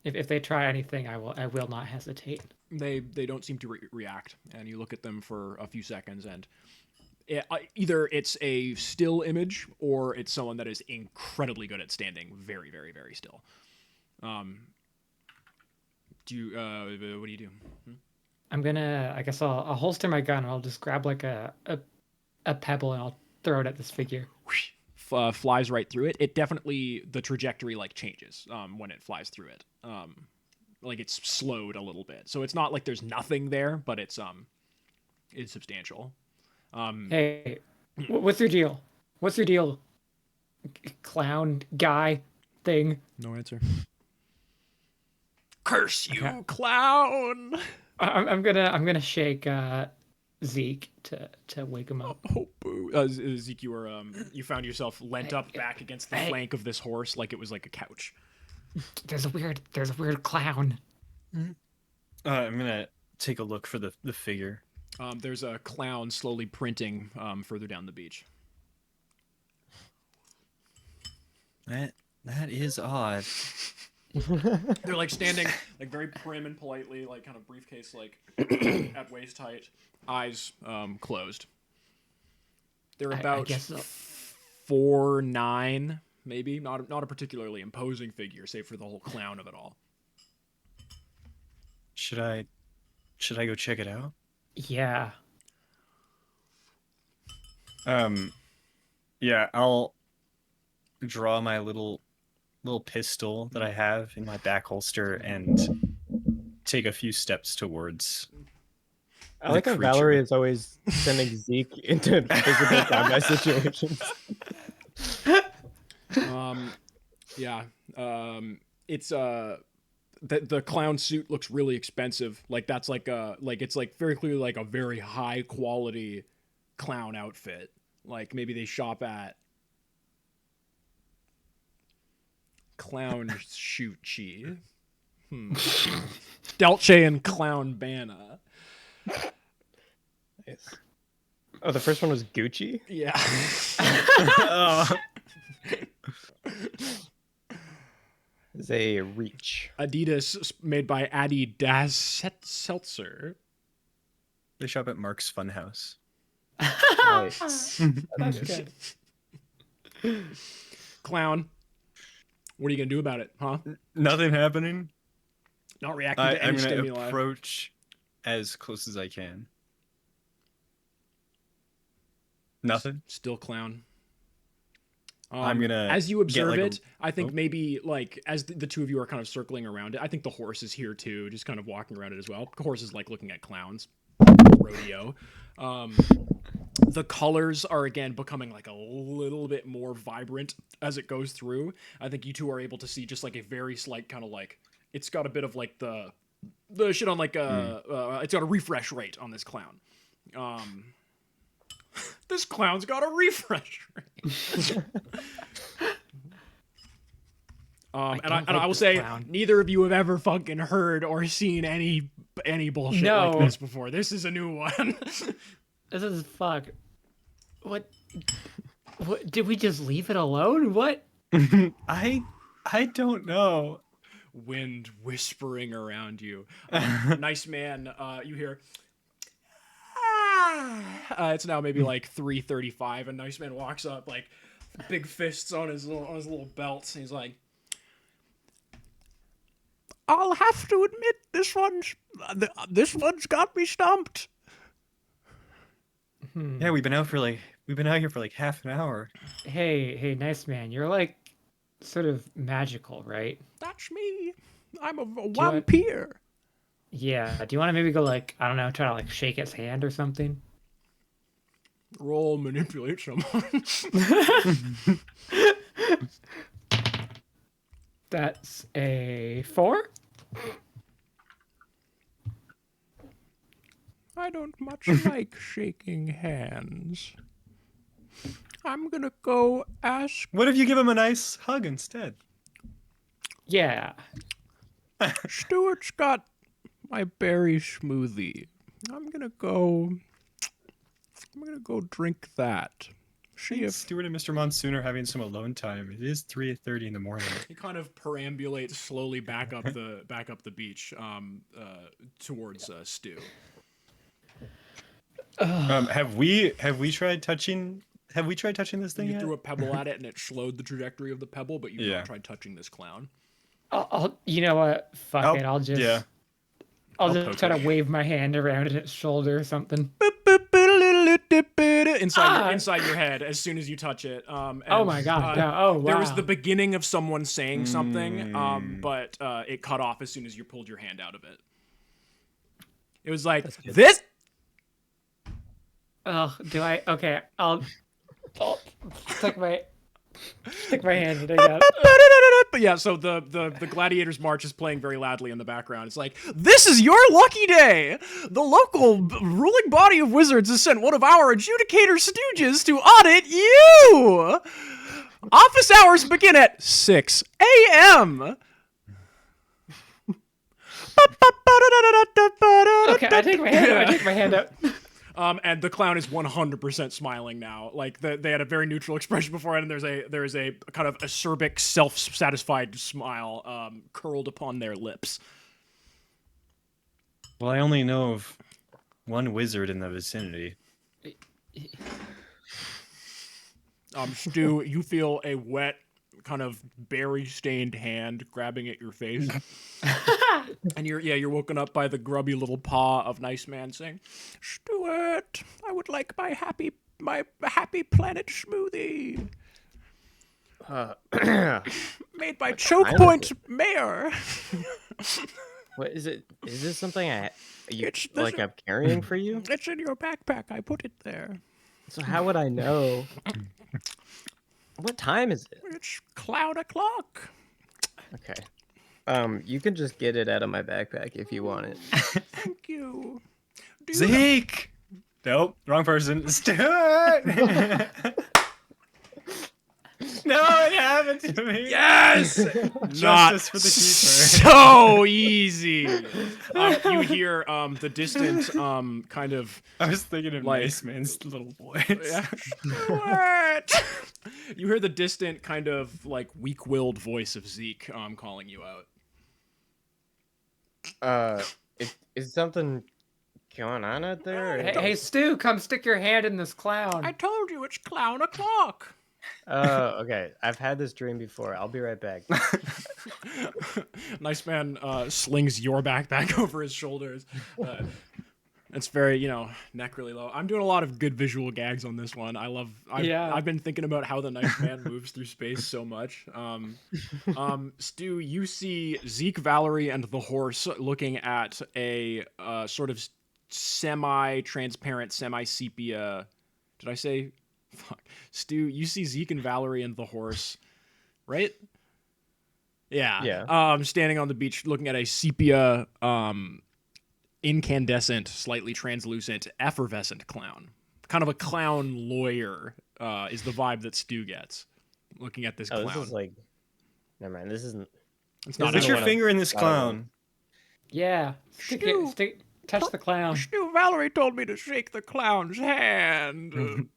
D: if they try anything, I will not hesitate.
B: They don't seem to react, and you look at them for a few seconds, and either it's a still image or it's someone that is incredibly good at standing very, very, very still. What do you do?
D: I'm gonna, I guess I'll holster my gun and I'll just grab like a pebble and I'll throw it at this figure.
B: Flies right through it. It definitely, the trajectory like changes when it flies through it. Like it's slowed a little bit, so it's not like there's nothing there, but it's substantial.
D: Hey, what's your deal? What's your deal? Clown guy thing.
B: No answer. Curse you, okay. Clown!
D: I'm gonna shake Zeke to wake him up.
B: Oh, boo! Zeke, you found yourself leant up back against the flank of this horse like it was like a couch.
D: There's a weird clown.
A: I'm gonna take a look for the figure.
B: There's a clown slowly printing further down the beach.
A: That is odd.
B: They're like standing like very prim and politely, like kind of briefcase like at waist height, eyes closed. They're about 4'9", maybe. Not a particularly imposing figure, save for the whole clown of it all.
A: Should I go check it out?
D: Yeah.
A: Yeah, I'll draw my little pistol that I have in my back holster and take a few steps towards.
C: I like how Valerie is always sending Zeke into physical combat situations.
B: It's the clown suit looks really expensive. Like that's it's like very clearly like a very high quality clown outfit. Like maybe they shop at Clown Shoot-Chi. Dolce and Clown Bana.
C: Nice. Oh, the first one was Gucci?
B: Yeah.
C: It's a Reach.
B: Adidas, made by Adidas Seltzer.
A: They shop at Mark's Funhouse.
C: Nice.
D: That's good.
B: Clown, what are you gonna do about it, huh?
A: Nothing happening.
B: Not reacting to
A: I'm
B: any
A: gonna
B: stimuli.
A: approach as close as I can. Nothing.
B: Still clown.
A: I'm gonna
B: as you
A: get,
B: observe
A: like,
B: it, I think
A: oh.
B: maybe like as the two of you are kind of circling around it, I think the horse is here too, just kind of walking around it as well. The horse is like looking at clowns. Rodeo. The colors are again becoming like a little bit more vibrant as it goes through. I think you two are able to see just like a very slight kind of like it's got a bit of like the shit on like it's got a refresh rate on this clown. This clown's got a refresh rate. And I will say, neither of you have ever fucking heard or seen any bullshit like this before. This is a new one.
D: This is fuck. What? Did we just leave it alone? What?
A: I don't know.
B: Wind whispering around you. Nice man. You hear. It's now maybe like 3:35, and Nice Man walks up, like big fists on his little belt. And he's like, "I'll have to admit, this one's got me stumped."
A: Yeah, we've been out here for like half an hour.
D: Hey, Nice Man, you're like sort of magical, right?
B: That's me. I'm a vampire.
D: Yeah. Do you want to maybe go like, I don't know, try to like shake its hand or something?
B: Roll manipulate someone.
D: That's a 4.
B: I don't much like shaking hands. I'm gonna go ask.
A: What if you give him a nice hug instead?
D: Yeah.
B: Stuart's got my berry smoothie. I'm gonna go drink that. See if
A: Stuart and Mr. Monsoon are having some alone time. It is 3:30 in the morning.
B: he kind of perambulates slowly back up the beach, towards Stu.
A: Have we tried touching this thing
B: You
A: yet?
B: threw a pebble at it and it slowed the trajectory of the pebble, but you've not tried touching this clown.
D: You know what? Fuck it. I'll just
B: poke
D: try
B: it.
D: to wave my hand around its shoulder or something.
B: Inside your head as soon as you touch it.
D: Oh my god! No. Oh wow!
B: There was the beginning of someone saying something, but it cut off as soon as you pulled your hand out of it. It was like this.
D: Oh, do I? Okay, I'll stick my hand and dig out.
B: But yeah, so the Gladiators March is playing very loudly in the background. It's like, this is your lucky day! The local ruling body of wizards has sent one of our adjudicator stooges to audit you! Office hours begin at 6 a.m.
D: Okay, I take my hand out.
B: And the clown is 100% smiling now. Like they had a very neutral expression beforehand, and there is a kind of acerbic, self-satisfied smile curled upon their lips.
A: Well, I only know of one wizard in the vicinity.
B: Stu, you feel a wet, kind of berry-stained hand grabbing at your face, and you're woken up by the grubby little paw of Nice Man saying, "Stuart, I would like my happy planet smoothie, made by Choke Point Mayor."
C: What is it? Is this something I'm carrying for you?
B: It's in your backpack. I put it there.
C: So how would I know? What time is it?
B: It's clown o'clock.
C: Okay. You can just get it out of my backpack if you want it.
B: Thank you.
A: Zeke! Nope, wrong person. Stuart! No, it happened to me.
B: Yes! Not
A: Justice for the keeper.
B: so easy. You hear the distant kind of.
A: I was thinking of
B: like-
A: Nice Man's little voice.
B: Yeah. What? You hear the distant kind of like weak-willed voice of Zeke calling you out.
C: Is something going on out there?
D: Hey, Stu, come stick your hand in this clown.
B: I told you it's clown o'clock.
C: Okay. I've had this dream before. I'll be right back.
B: Nice man slings your backpack over his shoulders. It's very, neck really low. I'm doing a lot of good visual gags on this one. I've been thinking about how the nice man moves through space so much. Stu, you see Zeke, Valerie, and the horse looking at a sort of semi-transparent, semi-sepia. Did I say? Fuck. Stu, you see Zeke and Valerie and the horse, right? Yeah.
C: Yeah.
B: Standing on the beach looking at a sepia, incandescent, slightly translucent, effervescent clown. Kind of a clown lawyer is the vibe that Stu gets looking at this clown.
C: This is like... Never mind. This isn't...
B: It's not
A: Put your finger in this
C: not a one.
A: clown.
D: Yeah. Touch the clown.
B: Stu, Valerie told me to shake the clown's hand.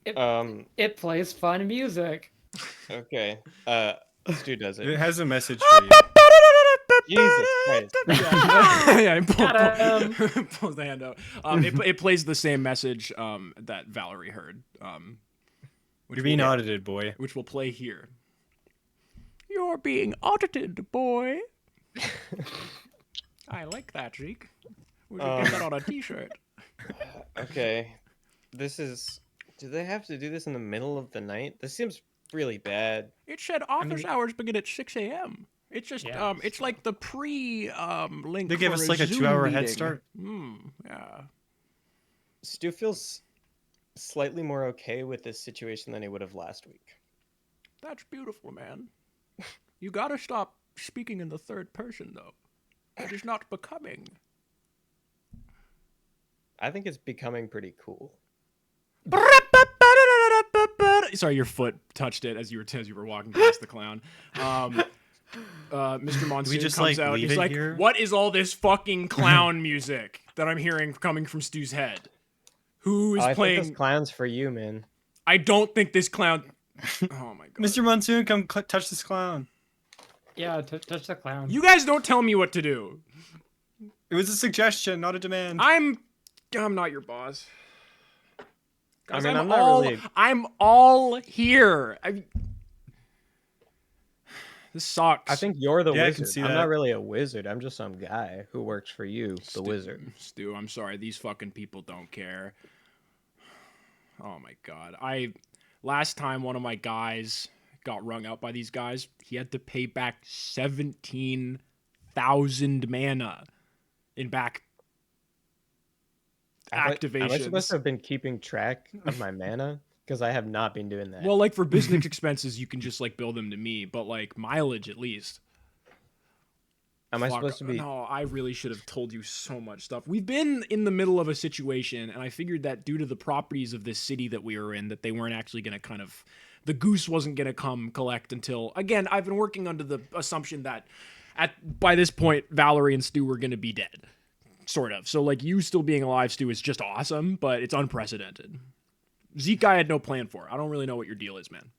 D: It plays fun music.
C: Okay. Stu does
A: It
C: it.
A: has a message for you.
C: Jesus Christ.
B: Yeah,
D: Got him.
B: pulls the hand out. It plays the same message that Valerie heard.
A: You're being audited, boy.
B: Which will play here. You're being audited, boy. I like that, Zeke. We should get that on a t-shirt.
C: Okay. This is... Do they have to do this in the middle of the night? This seems really bad.
B: It said office hours begin at 6 a.m. It's just,
D: Yeah,
B: it's like the link.
A: They give us like a
B: Zoom
A: 2-hour head
B: meeting.
A: start.
B: Yeah.
C: Stu feels slightly more okay with this situation than he would have last week.
B: That's beautiful, man. You gotta stop speaking in the third person, though. It is not becoming.
C: I think it's becoming pretty cool.
B: Sorry, your foot touched it as you were walking past the clown. Mr. Monsoon
A: just,
B: comes
A: like,
B: out.
A: leave
B: He's
A: it
B: like,
A: here?
B: "What is all this fucking clown music that I'm hearing coming from Stu's head? Who is
C: I
B: playing?
C: think this clown's for you, man.
B: I don't think this clown. Oh my god,
A: Mr. Monsoon, come touch this clown.
D: Yeah, touch the clown.
B: You guys don't tell me what to do.
A: It was a suggestion, not a demand.
B: I'm not your boss. Guys,
C: I mean, I'm not really...
B: I'm all here. This sucks.
C: I think you're the
A: Yeah, I
C: wizard.
A: can see
C: I'm
A: that.
C: not really a wizard. I'm just some guy who works for you, the wizard.
B: Stu, I'm sorry. These fucking people don't care. Oh my god. Last time one of my guys got wrung out by these guys, he had to pay back 17,000 mana in back activations.
C: Am I supposed to have been keeping track of my mana? Because I have not been doing that.
B: Well, like for business expenses, you can just like bill them to me, but like mileage at least.
C: Am I supposed to be...
B: No, I really should have told you so much stuff. We've been in the middle of a situation, and I figured that due to the properties of this city that we were in, that they weren't actually going to the goose wasn't going to come collect until, again, I've been working under the assumption that by this point, Valerie and Stu were going to be dead. Sort of. So like you still being alive, Stu, is just awesome, but it's unprecedented. Zeke, I had no plan for. I don't really know what your deal is, man.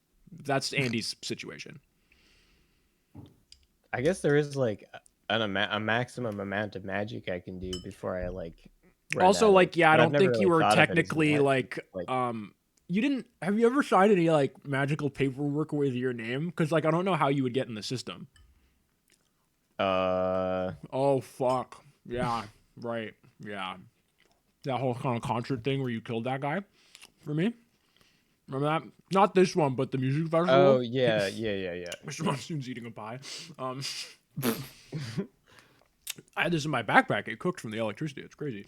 B: That's Andy's situation.
C: I guess there is like a maximum amount of magic I can do before I like...
B: Also, like, yeah, I don't think you were
C: thought of it as
B: technically
C: magic.
B: you didn't. Have you ever signed any like magical paperwork with your name? Because like I don't know how you would get in the system. Oh fuck. Yeah. Right. Yeah. That whole kind of concert thing where you killed that guy for me. Remember that? Not this one, but the music festival.
C: Oh yeah.
B: Mr. Monsoon's eating a pie. I had this in my backpack. It cooked from the electricity. It's crazy.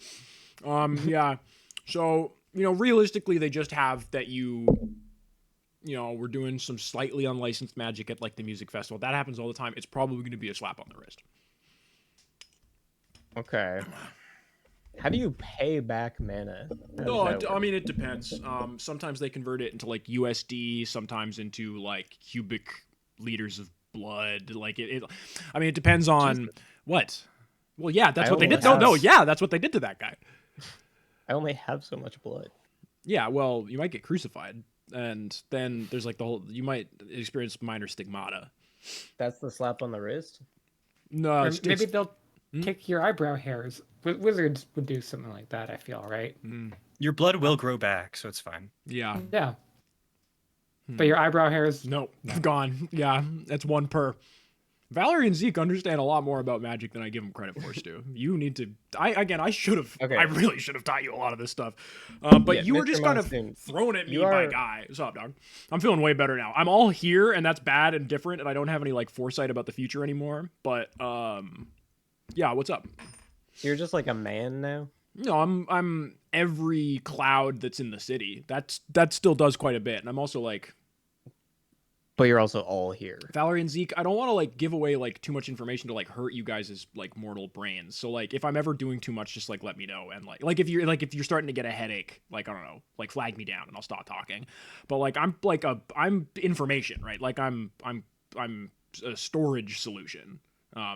B: Yeah. So, realistically, they just have that we're doing some slightly unlicensed magic at like the music festival. That happens all the time. It's probably going to be a slap on the wrist.
C: Okay. How do you pay back mana?
B: No, I mean, it depends. Sometimes they convert it into like USD, sometimes into like cubic liters of blood. Like it depends on what. Well, yeah, that's what they did. Yeah, that's what they did to that guy.
C: I only have so much blood.
B: Yeah, well, you might get crucified, and then there's like you might experience minor stigmata.
C: That's the slap on the wrist?
B: No,
D: maybe they'll take your eyebrow hairs. Wizards would do something like that, I feel, right?
A: Your blood will grow back, so it's fine.
B: Yeah.
D: Yeah. But your eyebrow hairs.
B: Nope, gone. Yeah, that's 1 per. Valerie and Zeke understand a lot more about magic than I give them credit for, Stu. You need to. I should have.
C: Okay.
B: I really should have taught you a lot of this stuff. But
C: Yeah,
B: you were
C: Mr.
B: just kind of
C: Monsoon,
B: thrown at me
C: you
B: by a
C: are-
B: guy. What's up, dog? I'm feeling way better now. I'm all here, and that's bad and different, and I don't have any like foresight about the future anymore. But yeah, what's up?
C: So you're just like a man now?
B: No, I'm every cloud that's in the city. That still does quite a bit, and I'm also like.
C: But you're also all here.
B: Valerie and Zeke, I don't want to like give away like too much information to like hurt you guys' like mortal brains. So like if I'm ever doing too much, just like let me know. And like if you're starting to get a headache, like I don't know, like flag me down and I'll stop talking. But like I'm information, right? Like I'm a storage solution.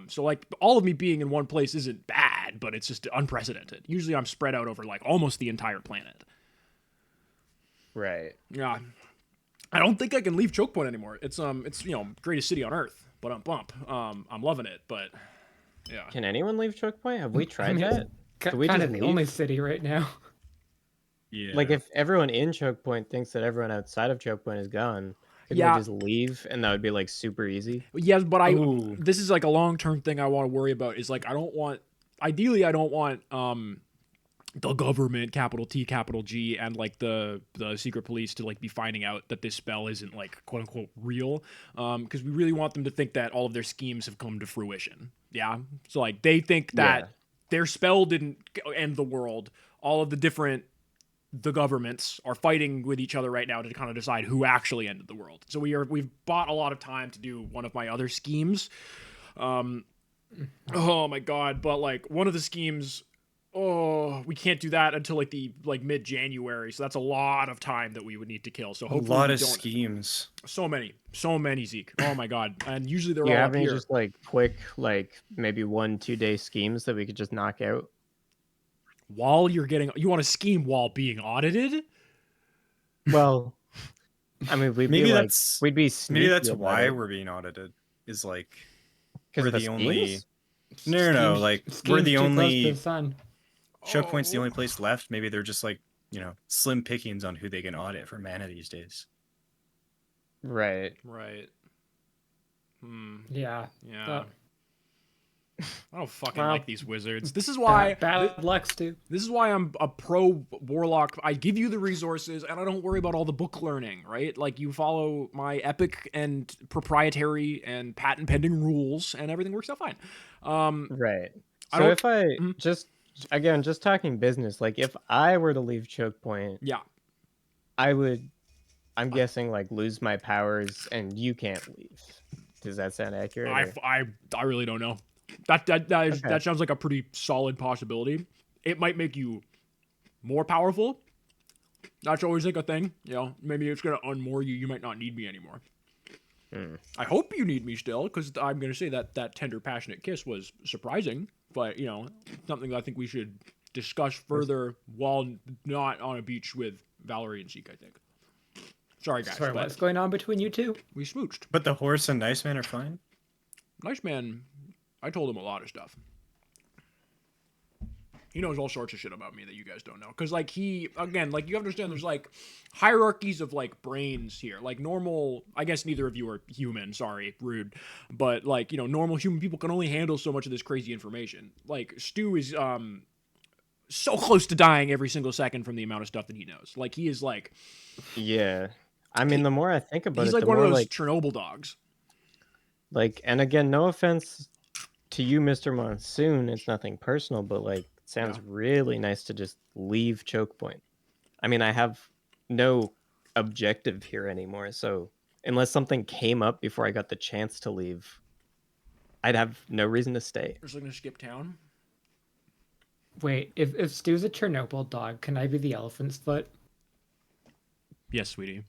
B: So like all of me being in one place isn't bad, but it's just unprecedented. Usually I'm spread out over like almost the entire planet.
C: Right.
B: Yeah. I don't think I can leave Choke Point anymore. It's greatest city on earth, but I'm loving it, but yeah.
C: Can anyone leave Choke Point? Have we tried that? Can we
D: Kind
C: just
D: of the
C: leave?
D: only city right now.
A: Yeah.
C: Like if everyone in Choke Point thinks that everyone outside of Choke Point is gone, could
B: Yeah.
C: we just leave and that would be like super easy?
B: Yes, but
A: Ooh.
B: this is like a long-term thing I want to worry about is like I don't want the government, capital T, capital G, and like the secret police to like be finding out that this spell isn't like quote unquote real. Because we really want them to think that all of their schemes have come to fruition. Yeah. So like they think that
C: Yeah.
B: their spell didn't end the world. All of the governments are fighting with each other right now to kind of decide who actually ended the world. So we've bought a lot of time to do one of my other schemes. Oh my god! But like one of the schemes, we can't do that until like the mid-January. So that's a lot of time that we would need to kill. So
A: A
B: hopefully
A: lot
B: we
A: of
B: don't.
A: schemes.
B: So many, Zeke. Oh my god! And usually they're
C: Do you
B: all
C: have
B: up
C: any
B: here.
C: just like quick, like maybe 1-2 day schemes that we could just knock out?
B: While you want to scheme while being audited?
C: Well, I mean, we'd
A: Maybe
C: be like,
A: that's
C: we'd be
A: maybe
C: sneaky
A: that's
C: about
A: why
C: it.
A: we're being audited. Is like
C: 'Cause
A: we're
C: of the
A: the only.
C: schemes?
A: No.
D: Schemes-
A: Like we're
D: schemes
A: the
D: too close to
A: only.
D: the sun.
A: Choke Point's the
B: Oh.
A: only place left. Maybe they're just like slim pickings on who they can audit for mana these days.
C: Right.
B: Right.
D: Yeah.
B: Yeah. I don't fucking
D: Well,
B: like these wizards. This is why
D: Bad luck, Stu.
B: this is why I'm a pro warlock. I give you the resources and I don't worry about all the book learning, right? Like you follow my epic and proprietary and patent pending rules and everything works out fine.
C: Right.
B: I
C: So
B: don't-
C: if I
B: Mhm.
C: just talking business, like if I were to leave Choke Point,
B: Yeah.
C: I would, I'm guessing, like lose my powers and you can't leave. Does that sound accurate? or-
B: I really don't know. That
C: Okay.
B: sounds like a pretty solid possibility. It might make you more powerful. That's always like a thing. Maybe it's gonna unmoor you. You might not need me anymore. I hope you need me still, because I'm gonna say that tender, passionate kiss was surprising. But something that I think we should discuss further while not on a beach with Valerie and Zeke. I think. Sorry guys,
D: Sorry,
B: but
D: what's going on between you two?
B: we smooched.
A: But the horse and Nice Man are fine.
B: Nice man. I told him a lot of stuff. He knows all sorts of shit about me that you guys don't know. Because, like, you understand there's, like, hierarchies of, like, brains here. Like, normal, I guess neither of you are human, sorry, rude. But, like, normal human people can only handle so much of this crazy information. Like, Stu is, so close to dying every single second from the amount of stuff that he knows. Like, he is, like,
C: Yeah. I mean, the more I think about
B: he's
C: it,
B: like
C: the
B: one of
C: more
B: those
C: like,
B: Chernobyl dogs.
C: and again, no offense to you, Mr. Monsoon. It's nothing personal, but like, it sounds
B: Yeah.
C: really nice to just leave Choke Point. I mean, I have no objective here anymore, so unless something came up before I got the chance to leave, I'd have no reason to stay.
B: Just looking to skip town.
D: Wait, if Stu's a Chernobyl dog, can I be the elephant's foot?
B: Yes, sweetie.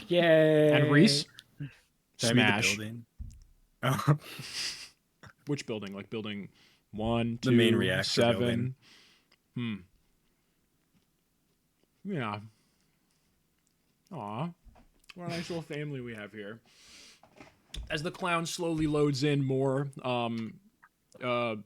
D: Yay!
B: And Reese?
A: Can I be the
B: Smash.
A: building? Oh,
B: Which building? Like building 1, 2,
A: The main reactor
B: 7.
A: building.
B: Yeah. Aw. What a nice little family we have here. As the clown slowly loads in more, what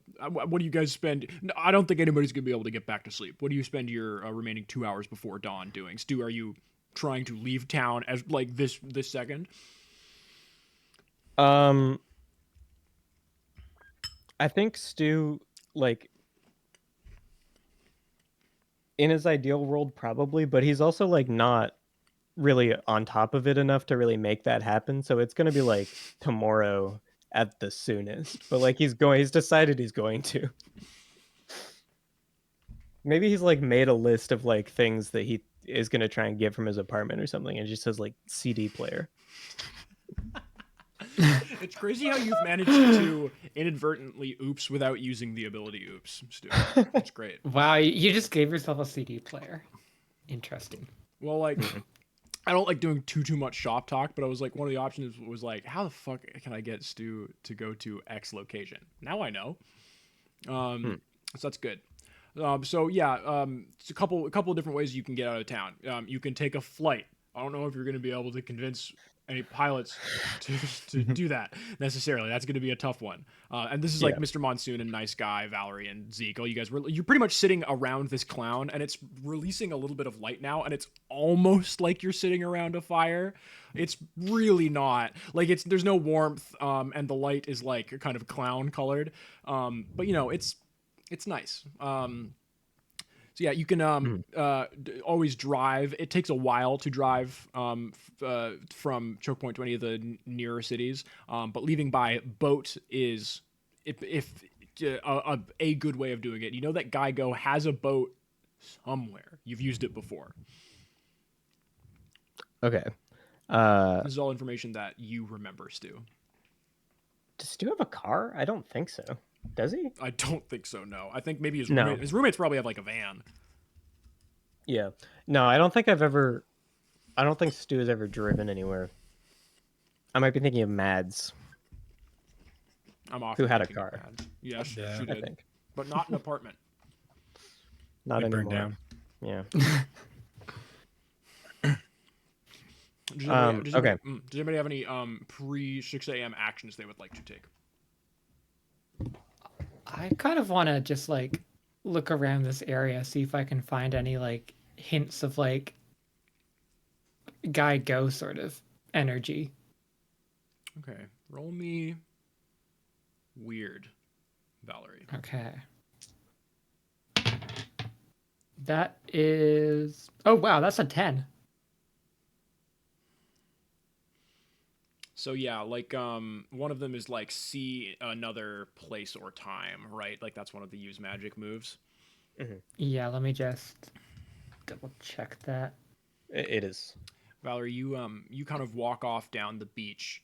B: do you guys spend? No, I don't think anybody's gonna be able to get back to sleep. What do you spend your remaining 2 hours before dawn doing? Stu, are you trying to leave town as like this second?
C: I think Stu, like, in his ideal world, probably, but he's also like not really on top of it enough to really make that happen. So it's gonna be like tomorrow at the soonest. But like he's decided he's going to. Maybe he's like made a list of like things that he is gonna try and get from his apartment or something, and it just says like CD player.
B: It's crazy how you've managed to inadvertently oops without using the ability oops, Stu. It's great.
D: Wow, you just gave yourself a CD player. Interesting.
B: Well, like, I don't like doing too much shop talk, but I was like, one of the options was like, how the fuck can I get Stu to go to X location? Now I know. So that's good. So yeah, it's a couple of different ways you can get out of town. You can take a flight. I don't know if you're going to be able to convince any pilots to do that necessarily. That's going to be a tough one. And this is like
C: Yeah.
B: Mr. Monsoon and Nice Guy, Valerie and Zeke. All you guys you're pretty much sitting around this clown, and it's releasing a little bit of light now, and it's almost like you're sitting around a fire. It's really not. Like there's no warmth, and the light is like kind of clown colored. But you know, it's nice. So yeah, you can always drive. It takes a while to drive from Choke Point to any of the nearer cities, but leaving by boat is if a good way of doing it. You know that Geigo has a boat somewhere. You've used it before.
C: Okay.
B: This is all information that you remember, Stu.
C: Does Stu have a car? I don't think so. Does he?
B: I don't think so. No, I think maybe
C: No.
B: his roommates probably have like a van.
C: Yeah. No, I don't think Stu has ever driven anywhere. I might be thinking of Mads.
B: I'm off.
C: Who had a car.
B: Yes,
A: Yeah,
B: she
C: I
B: did,
C: think.
B: but not an apartment.
C: Not
A: It
C: anymore.
A: burned down.
C: Yeah.
B: Does
C: Okay.
B: anybody have any pre 6 a.m. actions they would like to take?
D: I kind of want to just like look around this area, see if I can find any like hints of like guy go sort of energy.
B: Okay, roll me weird, Valerie.
D: Okay. That is, oh wow, that's a 10.
B: So yeah, like one of them is like see another place or time, right? Like that's one of the use magic moves.
D: Yeah, let me just double check that.
C: It is.
B: Valerie, you kind of walk off down the beach,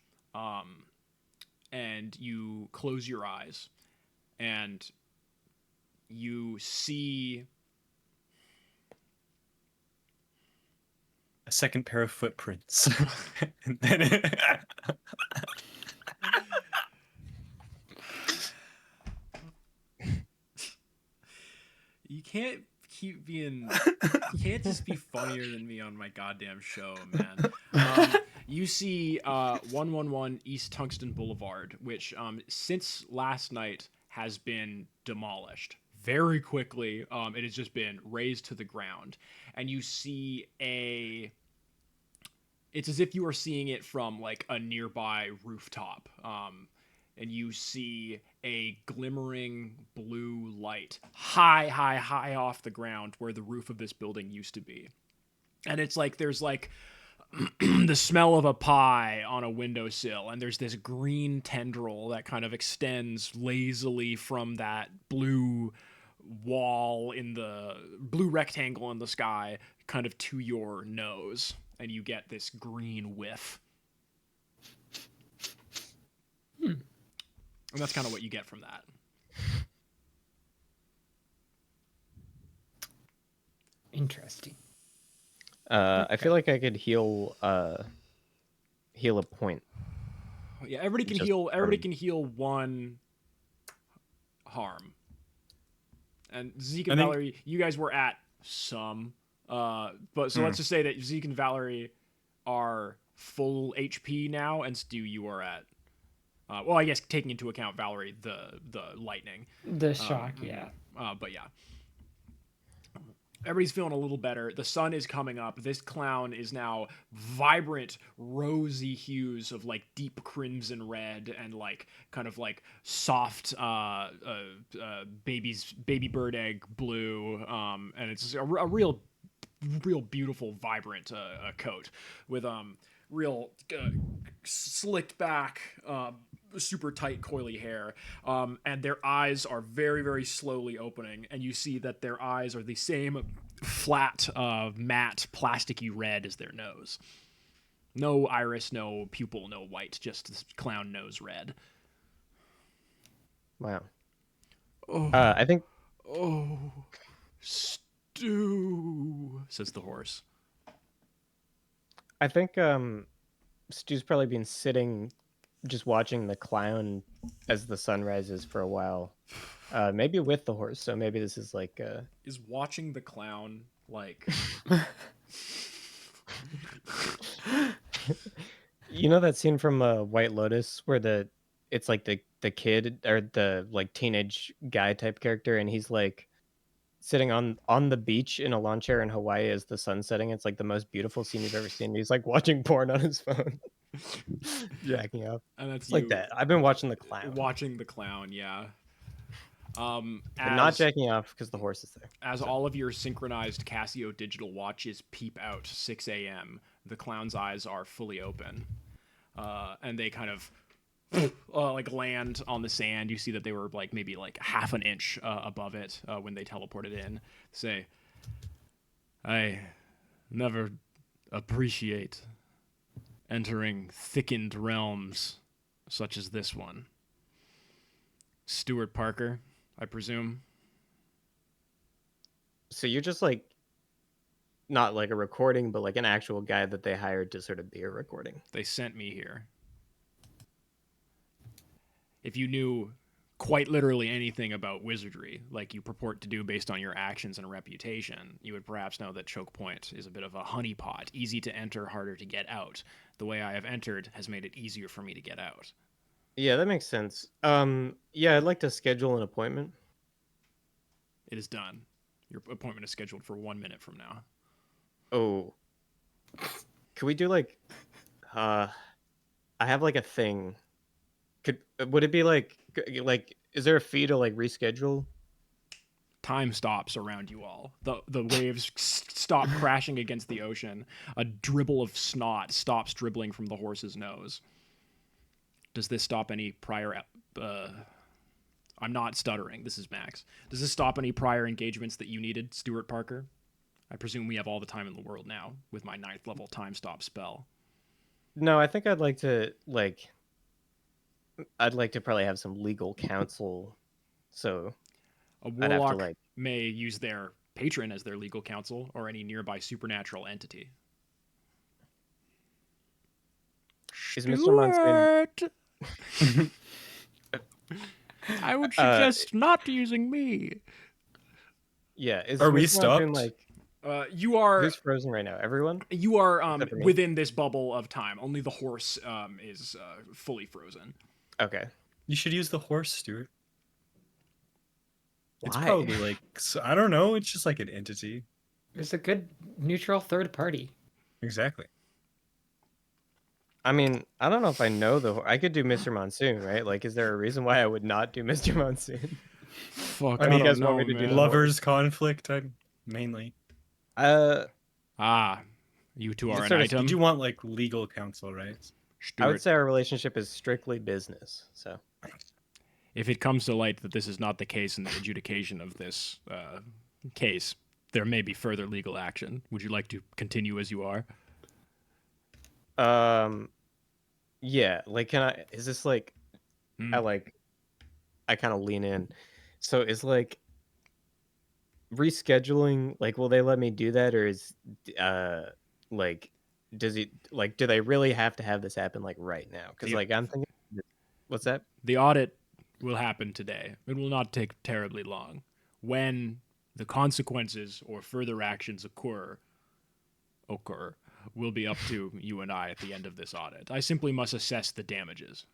B: and you close your eyes, and you see
A: A second pair of footprints. And then
B: you can't keep being you can't just be funnier than me on my goddamn show, man. You see 111 East Tungsten Boulevard, which since last night has been demolished very quickly. It has just been razed to the ground, and you see it's as if you are seeing it from like a nearby rooftop. And you see a glimmering blue light high off the ground where the roof of this building used to be. And it's like there's like the smell of a pie on a windowsill, and there's this green tendril that kind of extends lazily from that blue wall in the blue rectangle in the sky kind of to your nose, and you get this green whiff. And that's kind of what you get from that.
D: Interesting.
C: I feel like I could heal a point.
B: Yeah, everybody can
C: Just
B: heal. Everybody
C: from-
B: can heal one harm. And Zeke
A: I
B: and
A: think-
B: Valerie, you guys were at some. But so let's just say that Zeke and Valerie are full HP now, and Stu, you are at. Well, I guess taking into account Valerie, the lightning.
D: The shock, yeah.
B: But yeah. everybody's feeling a little better. The sun is coming up. This clown is now vibrant, rosy hues of like deep crimson red and like kind of like soft baby bird egg blue. And it's a real beautiful, vibrant coat with real slicked back, super tight, coily hair, and their eyes are very, very slowly opening, and you see that their eyes are the same flat, matte, plasticky red as their nose. No iris, no pupil, no white, just this clown nose red.
C: Wow.
B: Oh,
C: I think
B: oh, stew, says the horse.
C: Stu's probably been sitting just watching the clown as the sun rises for a while. Maybe with the horse, so maybe this is like
B: Is watching the clown like
C: you know that scene from White Lotus where it's like the kid or the like teenage guy type character, and he's like sitting on the beach in a lawn chair in Hawaii as the sun's setting. It's like the most beautiful scene you've ever seen. He's like watching porn on his phone, jacking off.
B: and that's
C: It's like
B: you
C: that. I've been watching the clown,
B: watching the clown, yeah.
C: but not
B: As
C: jacking off because the horse is there.
B: as
C: So.
B: all of your synchronized Casio digital watches peep out 6 a.m., the clown's eyes are fully open, and they kind of like land on the sand. You see that they were like maybe like half an inch above it when they teleported in. Say, I never appreciate entering thickened realms such as this one. Stuart Parker, I presume.
C: So you're just like not like a recording, but like an actual guy that they hired to sort of be a recording.
B: They sent me here. If you knew quite literally anything about wizardry, like you purport to do based on your actions and reputation, you would perhaps know that Choke Point is a bit of a honeypot, easy to enter, harder to get out. The way I have entered has made it easier for me to get out.
C: Yeah, that makes sense. Yeah, I'd like to schedule an appointment.
B: It is done. Your appointment is scheduled for 1 minute from now.
C: Oh, could we do like, I have like a thing. Would it be like, is there a fee to like reschedule?
B: Time stops around you all. The waves stop crashing against the ocean. A dribble of snot stops dribbling from the horse's nose. Does this stop any prior? I'm not stuttering. This is Max. Does this stop any prior engagements that you needed, Stuart Parker? I presume we have all the time in the world now with my 9th level time stop spell.
C: No, I think I'd like to probably have some legal counsel. So
B: A
C: I'd have to
B: warlock
C: like,
B: may use their patron as their legal counsel or any nearby supernatural entity.
C: is Mr. Monsoon?
B: I would suggest not using me.
C: Yeah, is
A: Are we
C: Mr. Monsoon
A: stopped?
C: like
B: You are
C: who's frozen right now? Everyone? Except for me?
B: within this bubble of time. Only the horse is fully frozen.
C: Okay.
A: You should use the horse, Stuart. It's
C: Why?
A: probably like I don't know. It's just like an entity.
D: There's a good neutral third party.
A: Exactly.
C: I mean, I don't know if I know I could do Mr. Monsoon, right? Like, is there a reason why I would not do Mr. Monsoon?
B: Fuck,
A: I mean,
C: you guys want me to do the
A: Lovers conflict, mainly.
B: You two are
C: Just
B: an
C: sort of-
B: item.
A: Did you want like legal counsel, right?
C: I would
B: Stuart,
C: say our relationship is strictly business. So
B: if it comes to light that this is not the case in the adjudication of this case, there may be further legal action. Would you like to continue as you are?
C: yeah, like is this like I kind of lean in. So is like rescheduling, like will they let me do that, or is like does it like do they really have to have this happen like right now? Because
B: Yeah.
C: like I'm thinking, what's that?
B: The audit will happen today. It will not take terribly long. When the consequences or further actions occur will be up to you and I at the end of this audit. I simply must assess the damages.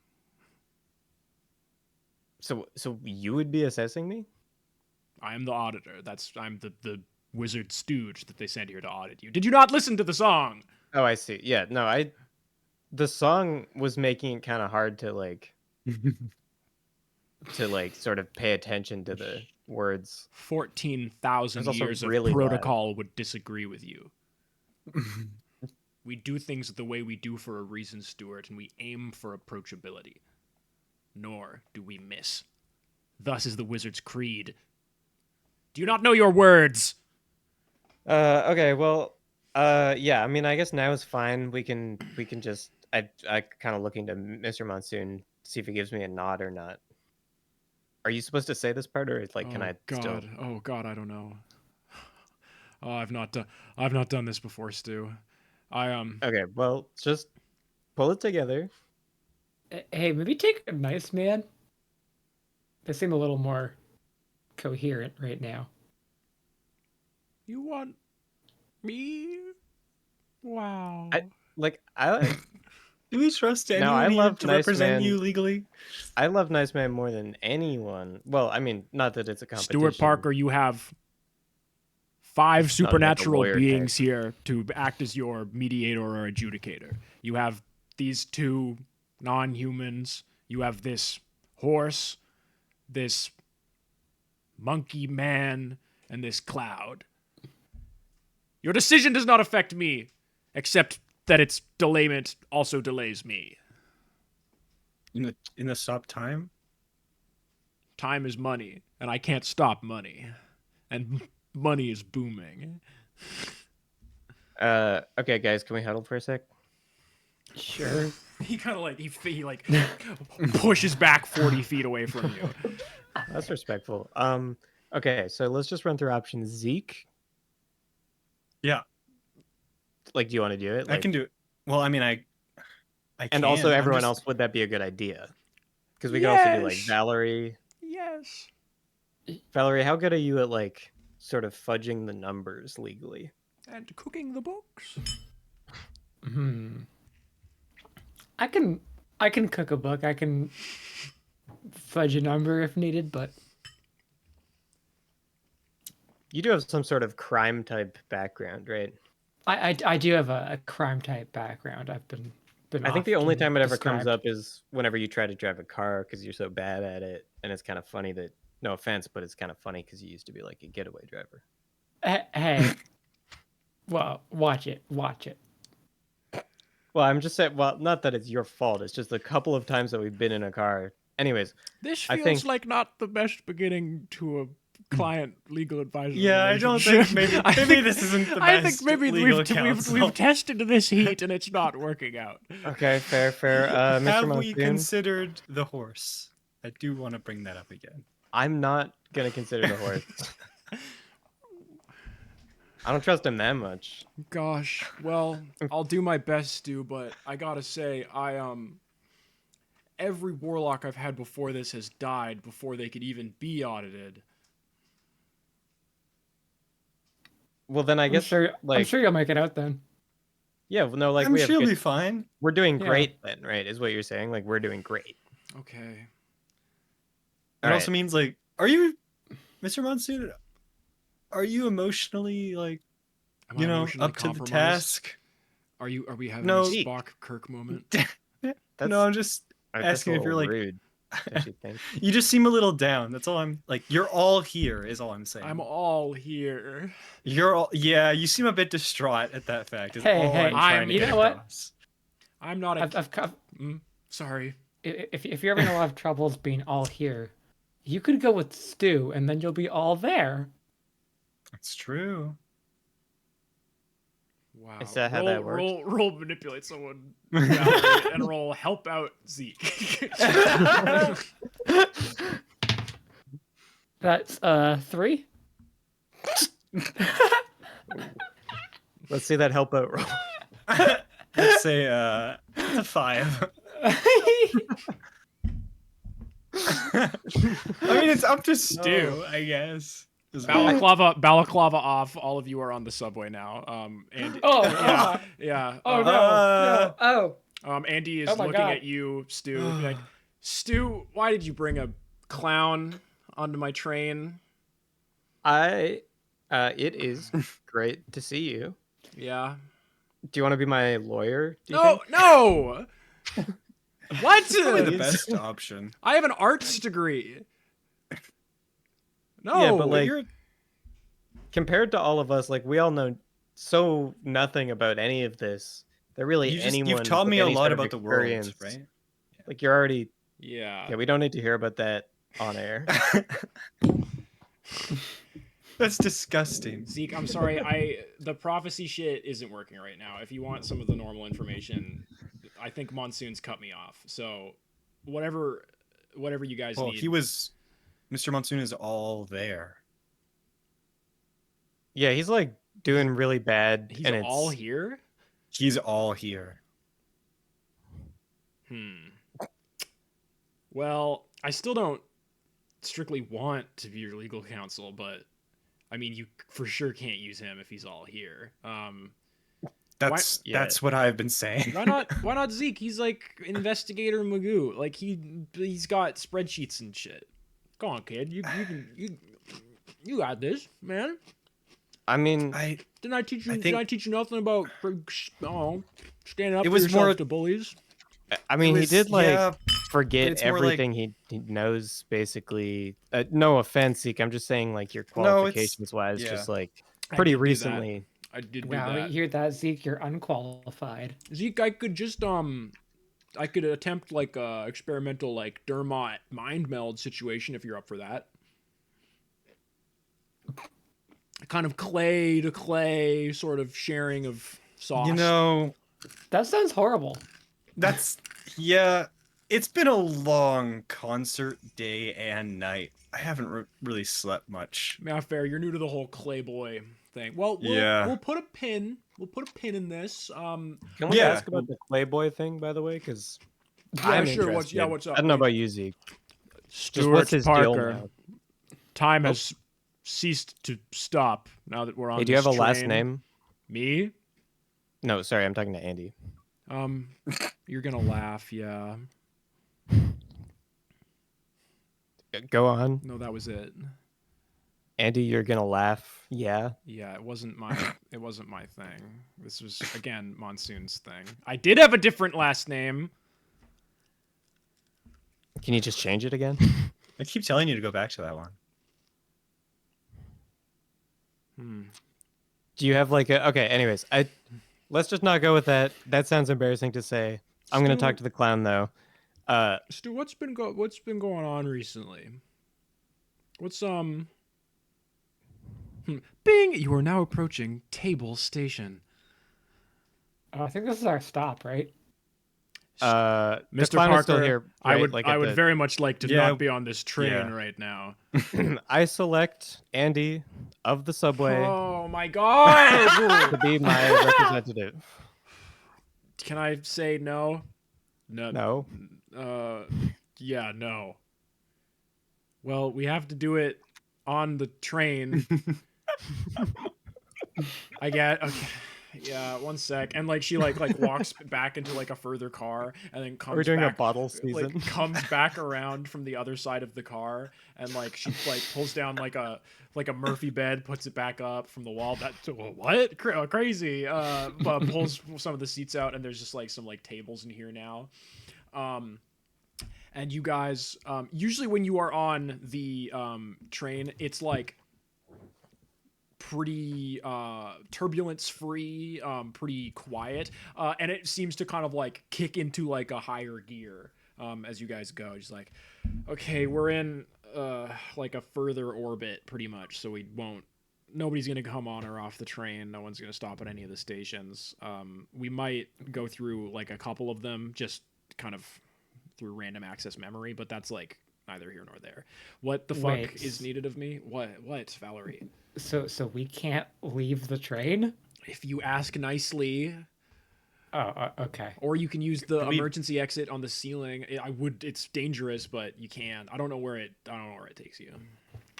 C: So you would be assessing me?
B: I am the auditor. I'm the wizard stooge that they sent here to audit you. Did you not listen to the song?
C: Oh, I see. Yeah, no, the song was making it kind of hard to sort of pay attention to the words.
B: 14,000
C: It was also
B: years of
C: really loud.
B: protocol would disagree with you. We do things the way we do for a reason, Stuart, and we aim for approachability. Nor do we miss. Thus is the wizard's creed. Do you not know your words?
C: Okay, well, yeah, I mean, I guess now is fine. We can just I kind of looking to Mr. Monsoon, see if he gives me a nod or not. Are you supposed to say this part, or like, can I still?
B: Oh God, I don't know. Oh, I've not done this before, Stu.
C: Okay, well, just pull it together.
D: Hey, maybe take a nice man. They seem a little more coherent right now.
B: You want me? Wow.
C: I
A: Do we trust
C: No, I
A: anyone here
C: love
A: to
C: Nice
A: represent
C: Man.
A: you legally?
C: I love Nice Man more than anyone. Well, I mean, not that it's a competition.
B: Stuart Parker, you have 5
C: It's not like a
B: supernatural
C: lawyer
B: beings here to act as your mediator or adjudicator. You have these 2 non-humans. You have this horse, this monkey man, and this cloud. Your decision does not affect me, except that its delayment also delays me.
A: In the stop time?
B: Time is money, and I can't stop money. And money is booming.
C: Okay, guys, can we huddle for a sec?
D: Sure.
B: He kind of he pushes back 40 feet away from you.
C: That's respectful. Okay, so let's just run through options. Zeke,
A: Yeah,
C: like, do you want to do it?
A: I can do it. Well, I mean, I
C: And
A: can.
C: also
A: I'm
C: everyone
A: just-
C: else, would that be a good idea? Because we could also do like
B: Yes.
C: Valerie.
B: Yes.
C: Valerie, how good are you at like sort of fudging the numbers legally?
B: And cooking the books.
D: I can cook a book. I can fudge a number if needed, but
C: You do have some sort of crime type background, right?
D: I do have a crime type background. I've been
C: I think the only
D: often
C: time it ever comes
D: described.
C: up is whenever you try to drive a car because you're so bad at it, and it's kind of funny that, no offense, but it's kind of funny because you used to be like a getaway driver.
D: Hey, well, watch it.
C: Well, I'm just saying, well, not that it's your fault. It's just a couple of times that we've been in a car. Anyways,
B: This
C: I
B: feels
C: think-
B: like not the best beginning to a client legal advisor.
A: Yeah, I don't
B: relationship.
A: think maybe
B: I think-
A: this isn't the
B: I
A: best
B: think maybe
A: legal
B: we've
A: counsel.
B: tested this heat and it's not working out.
C: okay, fair. Mr.
A: Have we
C: Monsoon,
A: considered the horse? I do want to bring that up again.
C: I'm not gonna consider the horse. I don't trust him that much.
B: Gosh, well, I'll do my best, Stu, but I gotta say, every warlock I've had before this has died before they could even be audited.
C: Well, then I
D: I'm
C: guess
D: sure.
C: like
D: I'm sure you'll make it out then.
C: yeah, well, no, like
A: I'm
C: we
A: sure
C: have
A: you'll
C: good,
A: be fine.
C: we're doing
D: Yeah.
C: great then, right? Is what you're saying? Like we're doing great.
B: Okay.
A: It
C: All
A: also means like, are you, Mr. Monsoon? Are you emotionally like,
B: Am I
A: you know,
B: emotionally
A: up to the
B: compromised?
A: task?
B: Are we having
A: No.
B: a Spock Kirk moment?
C: That's,
A: No, I'm just
C: that's
A: asking
C: a
A: if you're
C: little
A: like,
C: rude. Don't you think?
A: you just seem a little down. That's all I'm like. You're all here, is all I'm saying.
B: I'm all here.
A: You're all. Yeah, you seem a bit distraught at that fact. Is
D: Hey,
A: all
D: hey,
A: I'm trying to
D: you
A: get
D: know what?
A: across.
B: I'm not a.
D: I've
B: Sorry.
D: if you're having a lot of troubles being all here, you could go with Stu, and then you'll be all there.
A: That's true.
B: Wow.
C: Is that how that works?
B: Roll manipulate someone, Valerie, and roll help out Zeke.
D: That's 3.
C: Let's see that help out roll.
A: Let's say it's a 5. I mean, it's up to Stu, I guess.
B: Balaclava off. All of you are on the subway now. And
D: Oh,
B: yeah, yeah.
D: Oh no! Oh.
B: Andy is
D: Oh my
B: looking
D: God.
B: at you, Stu. Like, Stu, why did you bring a clown onto my train?
C: I It is great to see you.
B: Yeah.
C: Do you want to be my lawyer? Do you
B: No,
C: think?
B: no. What?
A: It's probably the
C: Please.
A: best option.
B: I have an arts degree. No.
C: Yeah, but
A: But
C: like
A: you're
C: compared to all of us, like we all know so nothing about any of this. That really
A: you've
C: anyone
A: taught
C: with
A: me a
C: any
A: lot
C: sort of
A: about the world,
C: experience,
A: right?
C: like you're already.
B: Yeah.
C: Yeah, we don't need to hear about that on air.
A: That's disgusting.
B: Zeke, I'm sorry. The prophecy shit isn't working right now. If you want some of the normal information, I think Monsoon's cut me off. So, whatever you guys
A: Well,
B: need.
A: Mr. Monsoon is all there.
C: Yeah, he's like doing really bad,
B: He's
C: and it's
B: all here.
A: He's all here.
B: Well, I still don't strictly want to be your legal counsel, but I mean, you for sure can't use him if he's all here.
A: That's what I've been saying.
B: Why not? Why not Zeke? He's like investigator Magoo. Like he's got spreadsheets and shit. Go on, kid. You got this, man.
C: I mean,
B: Didn't I teach you?
A: think-
B: Did I teach you nothing about standing up
A: It
B: for
A: was
B: yourself
A: more-
B: to bullies?
C: I mean, he did like forget
A: it's more like-
C: everything he knows. Basically, no offense, Zeke. I'm just saying, like your
A: No, it's-
C: qualifications wise,
A: yeah.
C: just like
B: I
C: pretty
B: did do that.
C: recently.
B: I did do
D: Wow, you
B: that.
D: hear that, Zeke? You're unqualified.
B: Zeke, I could just I could attempt like a experimental like Dermot mind meld situation if you're up for that. Kind of clay to clay sort of sharing of sauce.
A: You know,
D: That sounds horrible.
A: yeah. It's been a long concert day and night. I haven't really slept much.
B: Yeah, fair. You're new to the whole Clayboy thing. Well,
A: Yeah.
B: we'll put a pin. We'll put a pin in this.
C: Can we
A: Yeah.
C: ask about the Playboy thing, by the way? Because
B: Yeah,
C: I'm
B: sure.
C: interested.
B: What's up?
C: I don't know about you, Zeke. Just
B: Stuart
C: what's his deal
B: Parker.
C: now?
B: Time has ceased to stop now that we're on.
C: Hey, do you have a
B: this
C: last
B: train.
C: name?
B: Me?
C: No, sorry, I'm talking to Andy.
B: You're gonna laugh. Yeah.
C: Go on,
B: No, that was it.
C: Andy. You're gonna laugh. Yeah.
B: Yeah, it wasn't my thing. This was again Monsoon's thing. I did have a different last name.
C: Can you just change it again?
A: I keep telling you to go back to that one.
C: Do you have like a okay? Anyways, let's just not go with that. That sounds embarrassing to say. I'm gonna talk to the clown though.
B: Stu, what's been going on recently? What's Bing! You are now approaching Table Station.
D: I think this is our stop, right?
C: The
B: Mr.
C: clown is still
B: Parker,
C: here.
B: I
C: right?
B: would
C: Like
B: I
C: at
B: would
C: the-
B: very much like to
A: Yeah,
B: not be on this train
A: yeah.
B: right now.
C: I select Andy of the subway
B: Oh my god!
C: to be my representative.
B: Can I say no?
C: No.
B: Yeah, no. Well, we have to do it on the train. I get okay. Yeah, one sec. And like she like walks back into like a further car and then comes
C: Are we doing
B: back,
C: a bottle season?
B: like comes back around from the other side of the car and like she like pulls down like a Murphy bed, puts it back up from the wall. That what crazy? But pulls some of the seats out and there's just like some like tables in here now. And you guys usually when you are on the train, it's like pretty turbulence free, pretty quiet, and it seems to kind of like kick into like a higher gear as you guys go. Just like, okay, we're in like a further orbit pretty much, so nobody's gonna come on or off the train. No one's gonna stop at any of the stations. We might go through like a couple of them just kind of through random access memory, but that's like neither here nor there. What the fuck
D: Wait.
B: is needed of me? What, Valerie?
D: So we can't leave the train?
B: If you ask nicely,
D: Oh, okay.
B: or you can use the
A: we-
B: emergency exit on the ceiling. It's dangerous, but you can. I don't know where it takes you.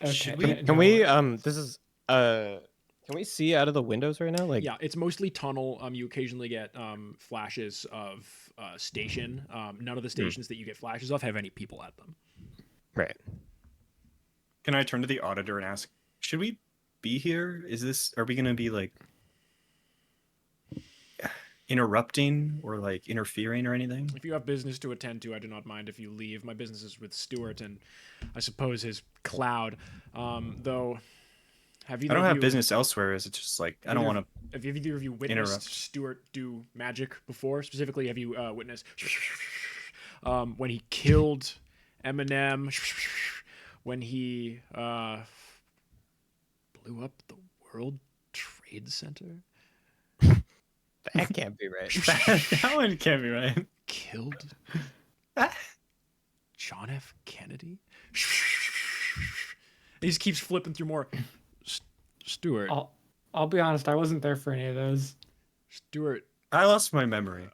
D: Okay.
A: Should we-
C: Can we this is can we see out of the windows right now? Like
B: Yeah, it's mostly tunnel. You occasionally get flashes of station. None of the stations that you get flashes of have any people at them.
C: right.
A: Can I turn to the auditor and ask, should we be here? Are we gonna be like interrupting or like interfering or anything?
B: If you have business to attend to, I do not mind if you leave. My business is with Stuart and I suppose his cloud. Though, have
A: I
B: either
A: don't
B: of
A: have
B: you
A: business elsewhere. Is it just like I don't want to
B: have either of you witnessed
A: interrupt.
B: Stuart do magic before? Specifically, have you witnessed when he killed Eminem? When he blew up the World Trade Center?
C: That can't be right.
A: That one can't be right.
B: Killed John F. Kennedy? He just keeps flipping through more. Stuart.
D: I'll be honest, I wasn't there for any of those.
B: Stuart.
A: I lost my memory.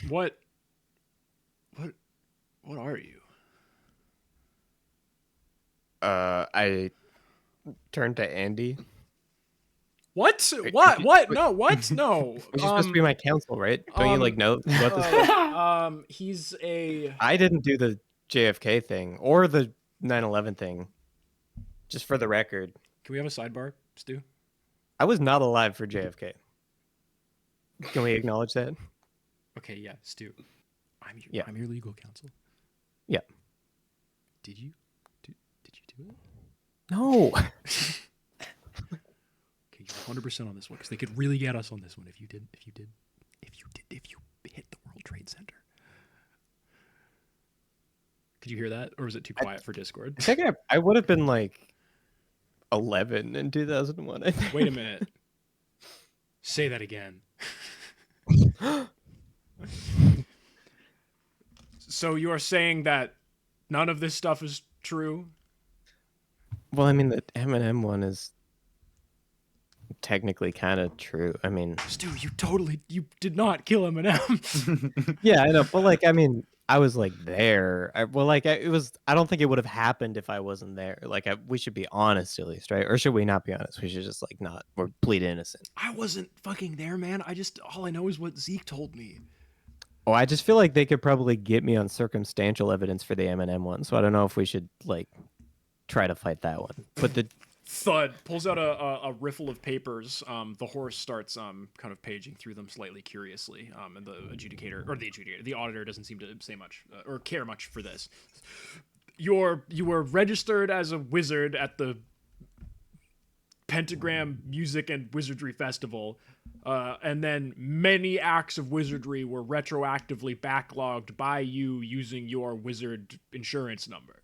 B: What are you?
C: I turned to Andy.
B: What?
C: Wait,
B: What?
C: could you-
B: What?
C: wait.
B: No, what? No.
C: He's supposed to be my counsel, right? Don't you like know what this?
B: He's a.
C: I didn't do the JFK thing or the 9/11 thing. Just for the record,
B: Can we have a sidebar, Stu?
C: I was not alive for JFK. Can we acknowledge that?
B: Okay, yeah, Stu.
C: Yeah.
B: I'm your legal counsel.
C: Yeah.
B: Did you do it?
C: No.
B: Okay, you're 100% on this one because they could really get us on this one if you hit the World Trade Center. Could you hear that, or was it too quiet for Discord?
C: I think I would have been like 11 in 2001. I think.
B: Wait a minute. Say that again. So you are saying that none of this stuff is true?
C: Well, I mean, the Eminem one is technically kind of true. I mean,
B: Stu, you did not kill Eminem.
C: yeah, I know, but like, I mean, I was like there. I don't think it would have happened if I wasn't there. Like, we should be honest at least, right? Or should we not be honest? We should just like not. We're plead innocent.
B: I wasn't fucking there, man. All I know is what Zeke told me.
C: Oh, I just feel like they could probably get me on circumstantial evidence for the Eminem one. So I don't know if we should like try to fight that one. But the
B: Thud pulls out a riffle of papers. The horse starts kind of paging through them slightly curiously. And the auditor doesn't seem to say much or care much for this. You were registered as a wizard at the Pentagram Music and Wizardry Festival, and then many acts of wizardry were retroactively backlogged by you using your wizard insurance number.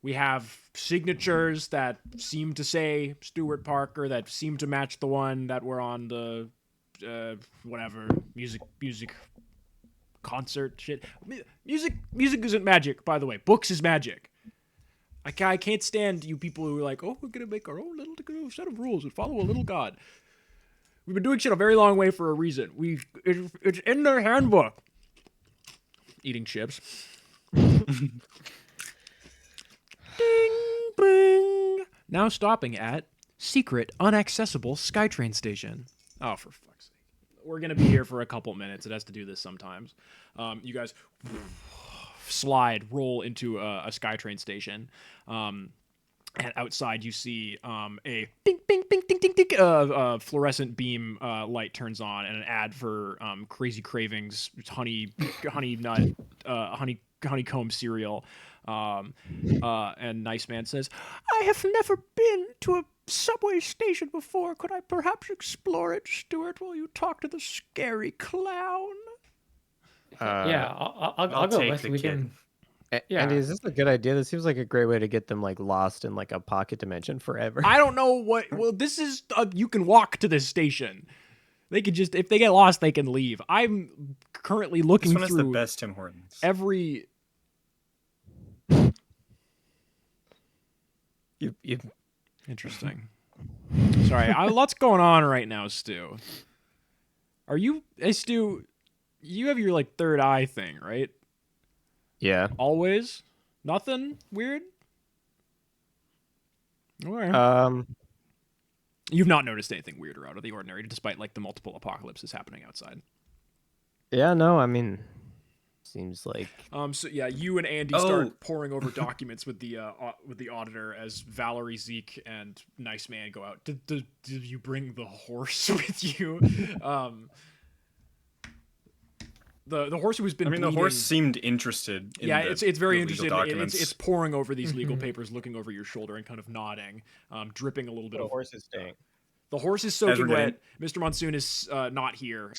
B: We have signatures that seem to say Stuart Parker, that seem to match the one that were on the whatever music concert shit. Music isn't magic, by the way. Books is magic. I can't stand you people who are like, oh, we're gonna make our own little set of rules and follow a little god. We've been doing shit a very long way for a reason. It's in their handbook. Eating chips. Ding, bing. Now stopping at secret, unaccessible SkyTrain station. Oh, for fuck's sake. We're going to be here for a couple minutes. It has to do this sometimes. You guys roll into a SkyTrain station. And outside you see a ding, ding, ding, ding, ding, ding, fluorescent beam light turns on, and an ad for Crazy Cravings honeycomb cereal. And Nice Man says, I have never been to a subway station before. Could I perhaps explore it, Stuart, while you talk to the scary clown?
D: Yeah, I'll go
A: take
D: with.
A: the
D: We
A: kid.
D: can. Yeah.
C: Andy, is this a good idea? This seems like a great way to get them like lost in like a pocket dimension forever.
B: I don't know what. Well, this is. You can walk to this station. They could just, if they get lost, they can leave. I'm currently looking
A: This one is the
B: through
A: best Tim Hortons.
B: every.
C: You
B: Interesting. Sorry, lots going on right now, Stu. Are you, hey Stu? You have your like third eye thing, right?
C: yeah.
B: Always? Nothing weird? Okay. You've not noticed anything weird or out of the ordinary, despite like the multiple apocalypses happening outside.
C: Yeah, no, I mean, Seems like
B: So yeah, you and Andy
A: Oh.
B: start poring over documents with the auditor as Valerie, Zeke, and Nice Man go out. Did you bring the horse with you? The horse who's been
A: I mean, the
B: bleeding.
A: horse seemed interested. In
B: Yeah,
A: the,
B: it's very
A: the legal
B: interested.
A: documents.
B: It's poring over these legal
D: Mhm.
B: papers, looking over your shoulder, and kind of nodding, dripping a little bit
C: the
B: of.
C: horse is staying.
B: The horse is
A: As we're
B: soaking
A: getting-
B: wet. Mr. Monsoon is not here.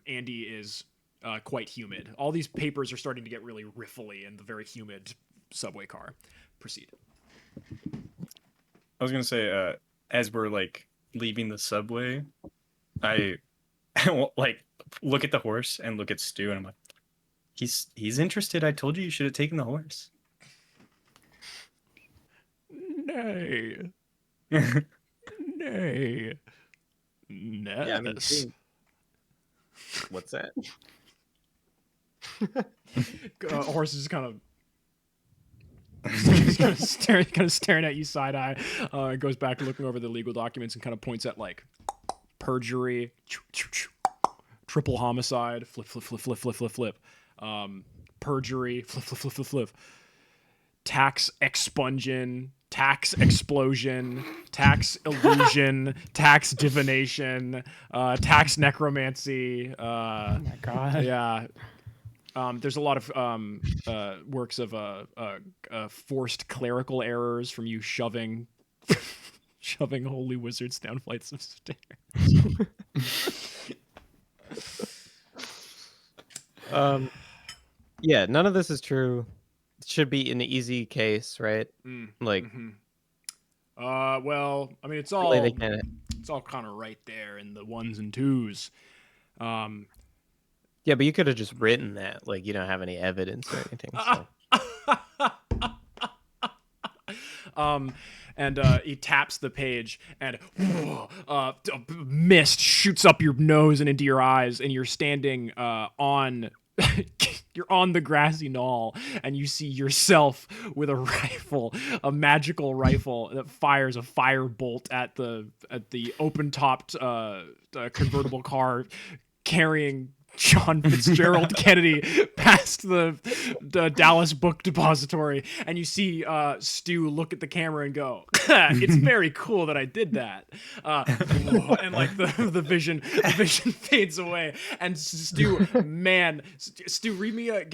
B: Andy is quite humid. All these papers are starting to get really riffly in the very humid subway car. Proceed.
A: I was gonna say, as we're like leaving the subway, I like look at the horse and look at Stu, and I'm like, he's interested. I told you should have taken the horse.
B: Nay. Nay.
C: Yeah, I mean, what's that?
B: Horse is kind of staring at you side eye. It goes back to looking over the legal documents and kind of points at like perjury, triple homicide, flip. Perjury, flip. Tax expungin, tax explosion, tax illusion, tax divination, tax necromancy.
D: Oh my god.
B: Yeah. There's a lot of works of forced clerical errors from you shoving holy wizards down flights of stairs.
C: Yeah, none of this is true. It should be an easy case, right? Like,
B: Well, I mean, it's
C: really
B: all
C: they can't.
B: kind of right there in the ones and twos.
C: Yeah, but you could have just written that. Like, you don't have any evidence or anything. So.
B: And he taps the page, and mist shoots up your nose and into your eyes, and you're standing on. You're on the grassy knoll, and you see yourself with a rifle, a magical rifle that fires a fire bolt at the open-topped convertible car, carrying John Fitzgerald Kennedy past the Dallas Book Depository, and you see Stu look at the camera and go, "It's very cool that I did that." And like the vision fades away, and Stu, give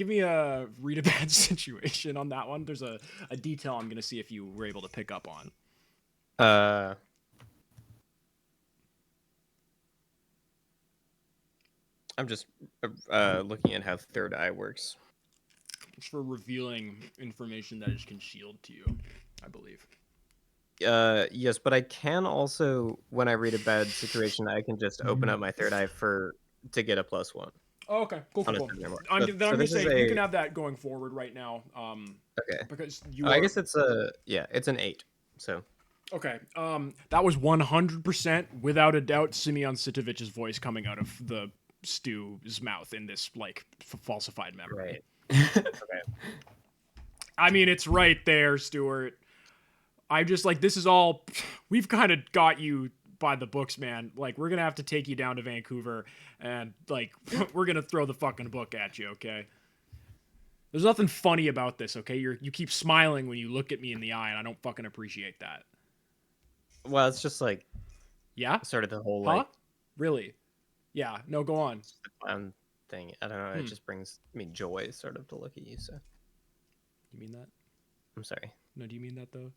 B: me a read a bad situation on that one. There's a detail I'm gonna see if you were able to pick up on.
C: I'm just looking at how third eye works.
B: It's for revealing information that is concealed to you, I believe.
C: Yes, but I can also, when I read a bad situation, I can just open up my third eye to get a +1.
B: Oh, okay, cool.
C: On a
B: Cool.
C: secondary mark.
B: I'm
C: So
B: gonna
C: this
B: say
C: is
B: you
C: a-
B: can have that going forward right now.
C: Okay.
B: Because you.
C: I guess it's it's an 8. So
B: Okay. That was 100% without a doubt Simeon Sitovich's voice coming out of the Stu's mouth in this like falsified memory.
C: right. Okay.
B: I mean, it's right there, Stuart. I just like this is all. We've kind of got you by the books, man. Like we're gonna have to take you down to Vancouver and like we're gonna throw the fucking book at you, okay? There's nothing funny about this, okay? You keep smiling when you look at me in the eye, and I don't fucking appreciate that.
C: Well, it's just like
B: Yeah?
C: sort of the whole
B: Huh?
C: like
B: Really? Yeah. No, go on.
C: clown thing. I don't know. It just brings me joy, sort of, to look at you. So
B: You mean that?
C: I'm sorry.
B: No, do you mean that though?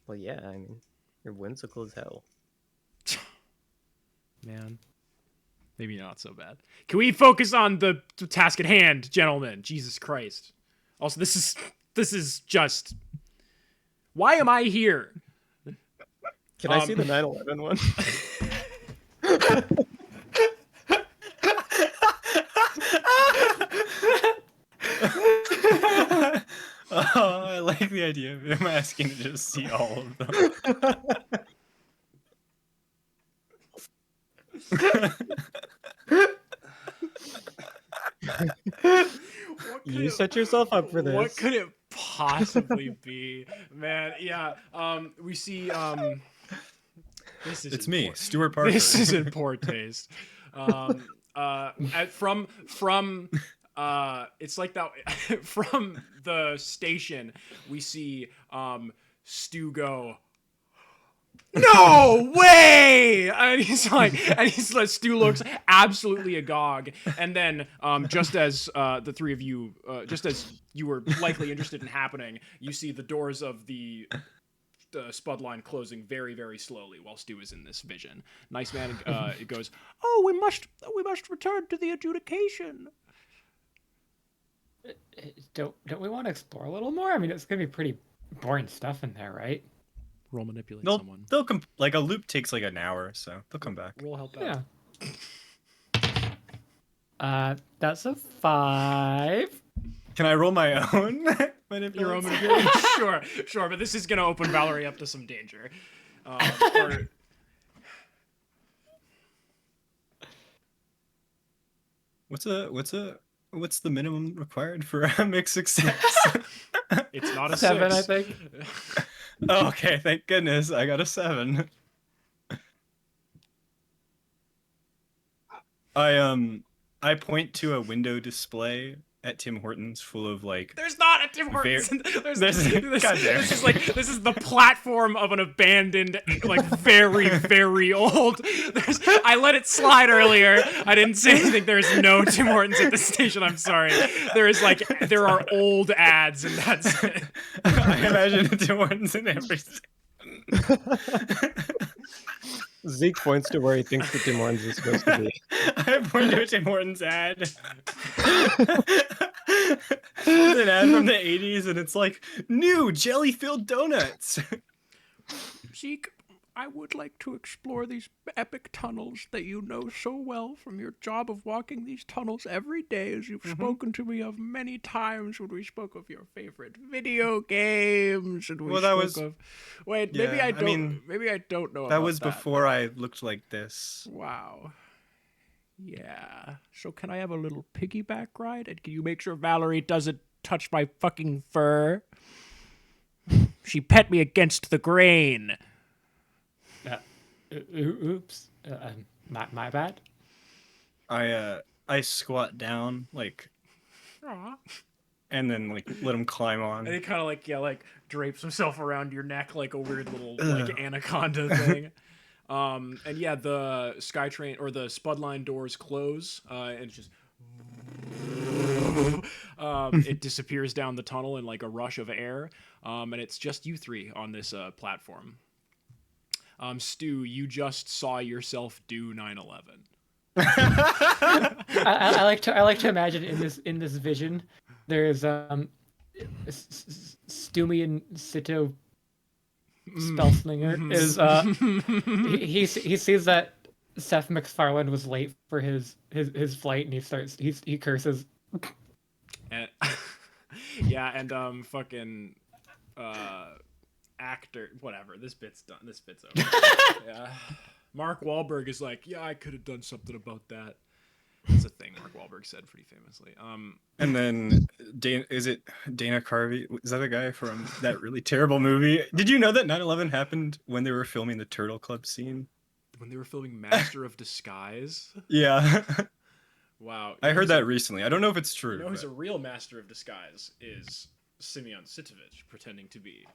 C: Well, yeah. I mean, you're whimsical as hell.
B: Man. Maybe not so bad. Can we focus on the task at hand, gentlemen? Jesus Christ. Also, this is just. Why am I here?
C: Can I see the 9/11 one?
A: Oh, I like the idea of him asking to just see all of them.
C: You set yourself up for this.
B: What could it possibly be, man? Yeah. We see. This is.
A: It's me, Stuart Parker.
B: This is in poor taste. From it's like that from the station. We see Stu go, no way, and he's like, Stu looks absolutely agog, and then just as the three of you, just as you were likely interested in happening, you see the doors of the spud line closing very, very slowly while Stu is in this vision. Nice man, it goes, oh, we must return to the adjudication.
D: Don't we want to explore a little more? I mean, it's gonna be pretty boring stuff in there, right?
B: Roll manipulate
A: They'll
B: someone.
A: like a loop takes like an hour, so they'll come back.
B: Roll help out.
D: Yeah. That's a 5.
A: Can I roll my own?
B: Your own manipulation? Sure, but this is gonna open Valerie up to some danger.
A: What's the minimum required for a mixed success?
B: It's not a
D: 7,
B: 6.
D: I think.
A: Oh, okay, thank goodness I got a 7. I point to a window display at Tim Hortons full of like.
B: There's not a Tim Hortons. This
A: goddamn.
B: This is the platform of an abandoned, like very, very old. I let it slide earlier. I didn't say anything. There's no Tim Hortons at this station. I'm sorry. There are old ads, and that's it.
A: I imagine a Tim Hortons in every.
C: Zeke points to where he thinks the Tim Hortons is supposed to be.
A: I point to a Tim Hortons ad. It's an ad from the 80s, and it's like, new jelly-filled donuts.
B: Zeke, I would like to explore these epic tunnels that you know so well from your job of walking these tunnels every day, as you've spoken to me of many times when we spoke of your favorite video games. And maybe I don't know.
A: That was before I looked like this.
B: Wow. Yeah. So can I have a little piggyback ride? And can you make sure Valerie doesn't touch my fucking fur? She pet me against the grain.
D: Oops. My bad.
A: I squat down like,
B: Aww.
A: and then like let him climb on.
B: And he kind of like drapes himself around your neck like a weird little like anaconda thing. And yeah, the SkyTrain or the Spudline doors close, and it's just it disappears down the tunnel in like a rush of air. And it's just you three on this platform. Stu, you just saw yourself do 9/11.
D: I like to imagine in this vision, there's Stumi and Sito Spellslinger is he sees that Seth MacFarlane was late for his flight, and he curses.
B: And, yeah, and fucking actor, whatever. This bit's done. This bit's over. Yeah. Mark Wahlberg is like, yeah, I could have done something about that. That's a thing Mark Wahlberg said pretty famously.
A: And then is it Dana Carvey? Is that a guy from that really terrible movie? Did you know that 9/11 happened when they were filming the Turtle Club scene?
B: When they were filming Master of Disguise?
A: Yeah.
B: Wow.
A: I heard that recently. I don't know if it's true.
B: You know who's a real Master of Disguise is Simeon Sitovich pretending to be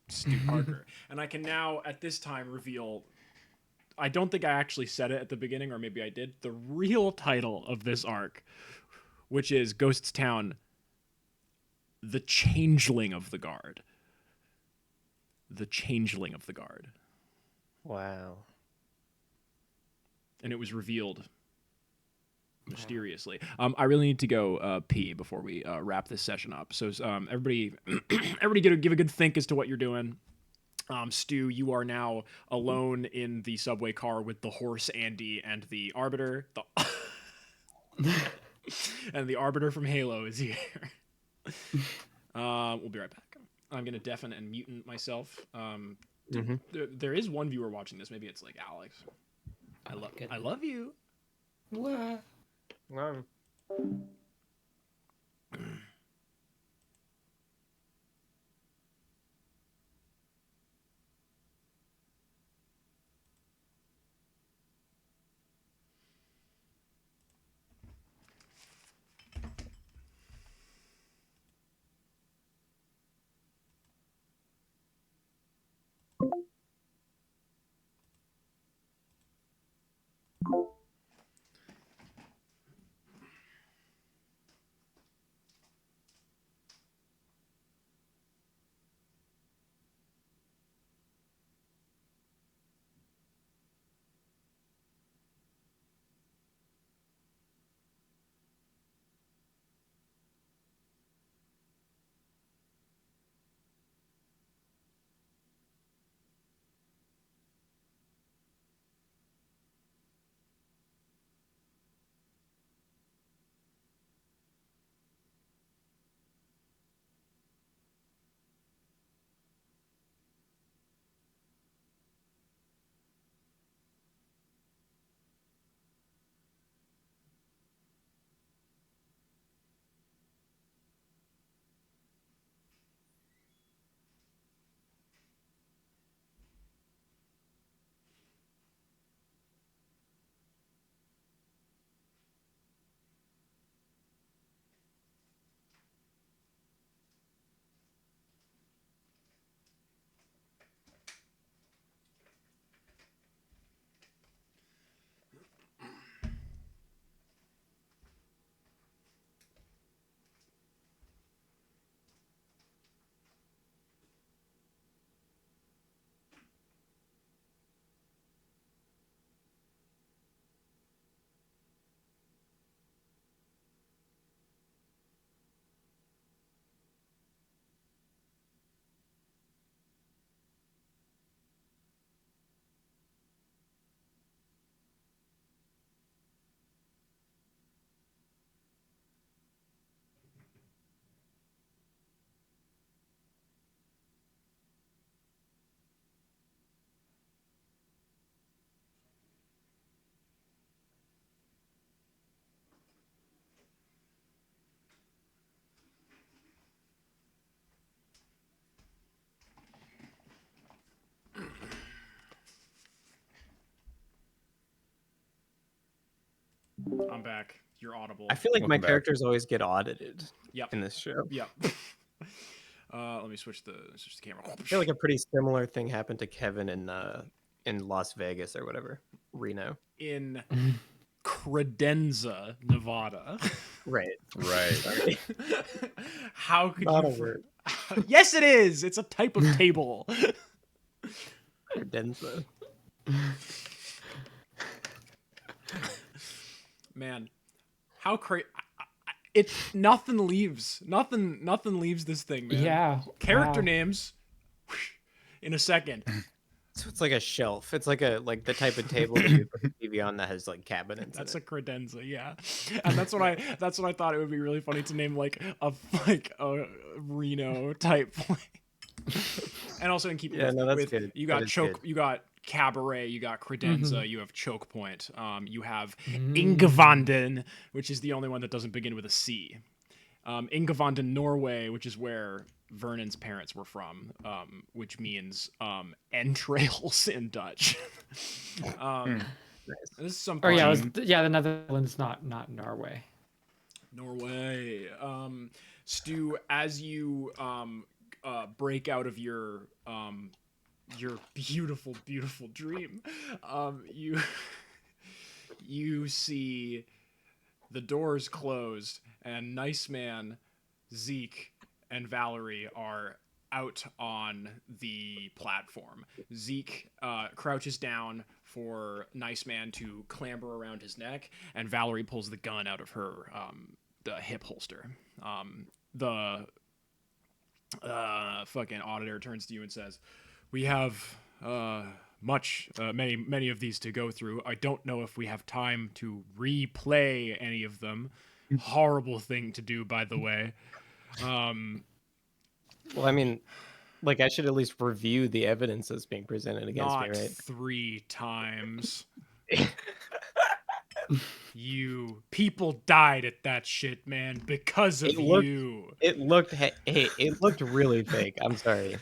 B: Stu Parker. And I can now, at this time, reveal... I don't think I actually said it at the beginning, or maybe I did. The real title of this arc, which is Ghosts Town, The Changeling of the Guard. The Changeling of the Guard.
C: Wow.
B: And it was revealed mysteriously. I really need to go pee before we wrap this session up. So everybody give a good think as to what you're doing. Stu, you are now alone in the subway car with the horse Andy and the Arbiter. And the Arbiter from Halo is here. We'll be right back. I'm going to deafen and mutant myself. There is one viewer watching this. Maybe it's like Alex. I love you.
D: What?
C: Wow.
B: I'm back. You're audible.
C: I feel like my
A: Welcome back.
C: characters always get audited
B: Yep.
C: in this show.
B: Yep. Let me switch the camera.
C: I feel like a pretty similar thing happened to Kevin in Las Vegas or whatever, Reno.
B: In Credenza, Nevada.
C: Right.
A: Right.
B: How could
C: Not
B: you?
C: a word.
B: Yes, it is. It's a type of table.
C: Credenza.
B: Man, how crazy! It nothing leaves. Nothing leaves this thing, man.
D: Yeah.
B: Character
D: wow.
B: names. In a second.
C: So it's like a shelf. It's like the type of table that you put the TV on that has like cabinets.
B: That's
C: in
B: a credenza, yeah. And that's what I thought it would be really funny to name like a Reno type place. And also in keeping
C: Yeah, no, that's
B: with
C: good.
B: you
C: That
B: got
C: is
B: choke,
C: good.
B: you got cabaret, you got credenza,
D: Mhm.
B: you have choke point, you have
D: Mm.
B: Ingevanden, which is the only one that doesn't begin with a C. Ingevanden, Norway, which is where Vernon's parents were from, which means entrails in Dutch.
C: Nice.
B: This is some
D: Or yeah,
B: fun-
D: the Netherlands, not Norway.
B: Norway. Stu, as you break out of your beautiful, beautiful dream, you you see the doors closed, and Nice Man, Zeke, and Valerie are out on the platform. Zeke crouches down for Nice Man to clamber around his neck, and Valerie pulls the gun out of her the hip holster. The fucking auditor turns to you and says, "We have many of these to go through. I don't know if we have time to replay any of them. Horrible thing to do, by the way.
C: Well, I mean, like I should at least review the evidence that's being presented against
B: Not
C: me, right?
B: 3 times. You people died at that shit, man, because of
C: It looked-
B: you.
C: It looked it looked really fake. I'm sorry.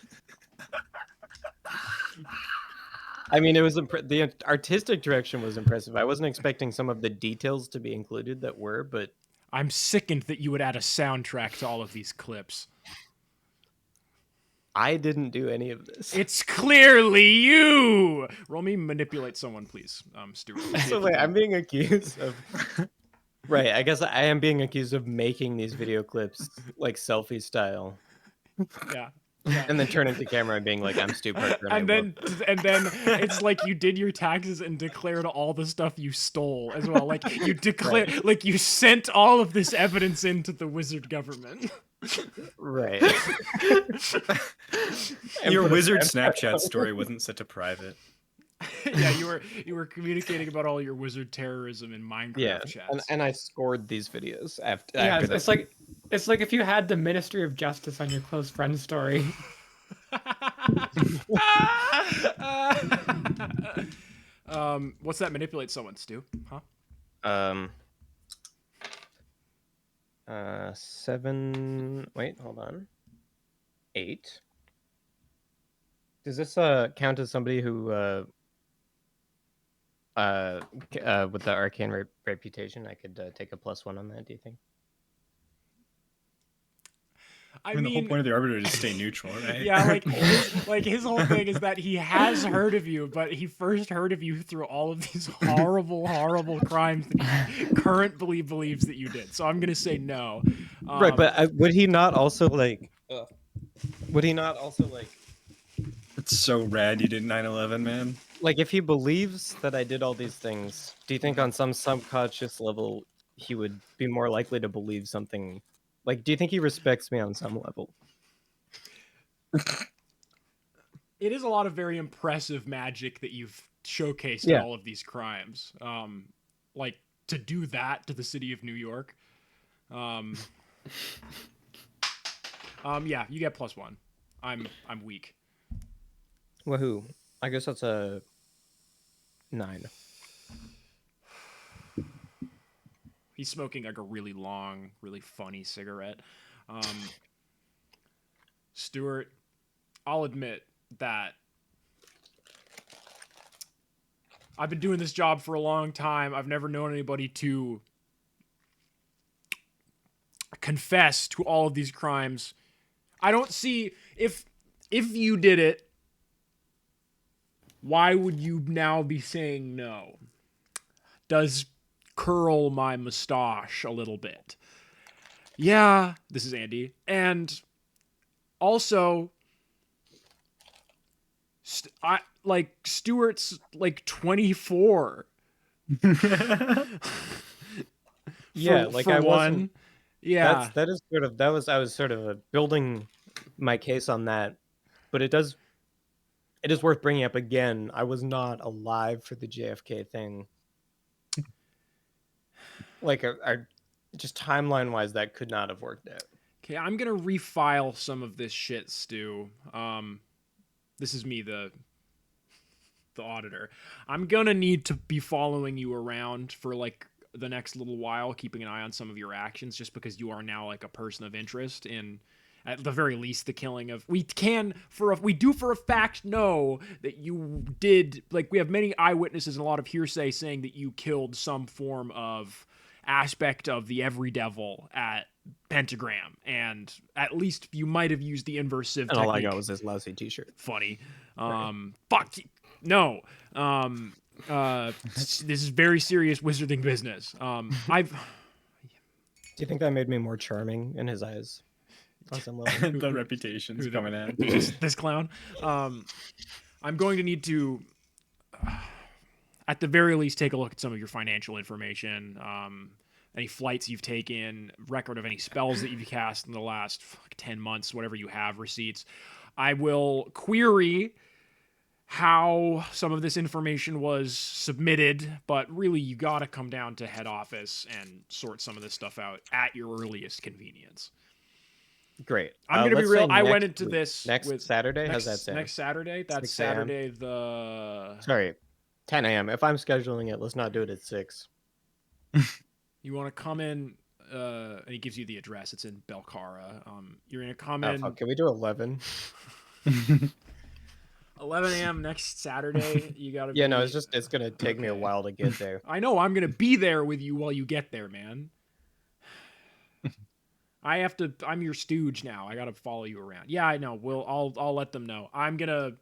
C: I mean, it was the artistic direction was impressive. I wasn't expecting some of the details to be included that were, but
B: I'm sickened that you would add a soundtrack to all of these clips.
C: I didn't do any of this.
B: It's clearly you. Roll me manipulate someone, please, Stuart. See
C: So
B: if
C: wait,
B: you
C: I'm
B: can-
C: being accused of. Right, I guess I am being accused of making these video clips like selfie style,
B: Yeah. Yeah.
C: and then turning to camera and being like, "I'm Stu Parker,"
B: and then
C: wrote
B: and then it's like you did your taxes and declared all the stuff you stole as well. Like you declare, like you sent all of this evidence into the wizard government.
C: right.
A: Your
C: put a
A: wizard
C: Snapchat
A: Snapchat story wasn't set to private.
B: Yeah, you were communicating about all your wizard terrorism in Minecraft
C: Yeah,
B: chats.
C: and I scored these videos after.
D: Yeah,
C: after
D: it's like if you had the Ministry of Justice on your close friend story.
B: What's that manipulate someone, Stu? Huh?
C: 7. Wait, hold on. 8. Does this count as somebody who with the arcane reputation? I could take a +1 on that. Do you think?
B: I
A: The whole
B: mean,
A: point of the arbiter is to stay neutral, right?
B: yeah, like his whole thing is that he has heard of you, but he first heard of you through all of these horrible, horrible crimes that he currently believes that you did. So I'm gonna say no.
C: Right, but would he not also like? Would he not also like?
A: It's so rad you did 9/11, man.
C: Like, if he believes that I did all these things, do you think on some subconscious level he would be more likely to believe something? Like, do you think he respects me on some level?
B: it is a lot of very impressive magic that you've showcased
C: Yeah.
B: in all of these crimes. Like to do that to the city of New York. Yeah, you get +1. I'm weak.
C: Woohoo! I guess that's a 9.
B: He's smoking like a really long, really funny cigarette. Stuart, I'll admit that I've been doing this job for a long time. I've never known anybody to confess to all of these crimes. I don't see if you did it, why would you now be saying no? Does curl my mustache a little bit. Yeah, this is Andy. And also Stuart's like 24.
C: Yeah, like
B: for
C: I
B: one.
C: wasn't.
B: Yeah.
C: That is sort of I was sort of building my case on that, but it is worth bringing up again. I was not alive for the JFK thing. Like, just timeline wise, that could not have worked out.
B: Okay, I'm gonna refile some of this shit, Stu. This is me, the auditor. I'm gonna need to be following you around for like the next little while, keeping an eye on some of your actions, just because you are now like a person of interest in, at the very least, the killing of. We do for a fact know that you did. Like, we have many eyewitnesses and a lot of hearsay saying that you killed some form of aspect of the Every Devil at Pentagram, and at least you might have used the inverse sieve
C: And
B: technique.
C: all I got was this lousy T-shirt.
B: Funny. Fuck you. No. This is very serious wizarding business. I've.
C: Do you think that made me more charming in his eyes? On some level?
A: The reputation's coming in.
B: this clown. I'm going to need to, at the very least, take a look at some of your financial information. Any flights you've taken, record of any spells that you've cast in the last 10 months, whatever you have, receipts. I will query how some of this information was submitted, but really you got to come down to head office and sort some of this stuff out at your earliest convenience.
C: Great.
B: I'm going to be
C: let's
B: real.
C: say
B: I
C: next
B: went into
C: week.
B: this
C: next
B: with
C: Saturday. How's that sound?
B: Next Saturday. That's
C: 6 a.m.?
B: Saturday the.
C: Sorry, 10 a.m. If I'm scheduling it, let's not do it at 6.
B: You want to come in, and he gives you the address. It's in Belcara. You're going to come in.
C: Fuck. Can we do 11?
B: 11 a.m. next Saturday. You got to.
C: Yeah, no, it's gonna take me a while to get there.
B: I know. I'm going to be there with you while you get there, man. I'm your stooge now. I gotta follow you around. Yeah, I know. I'll let them know. I'm gonna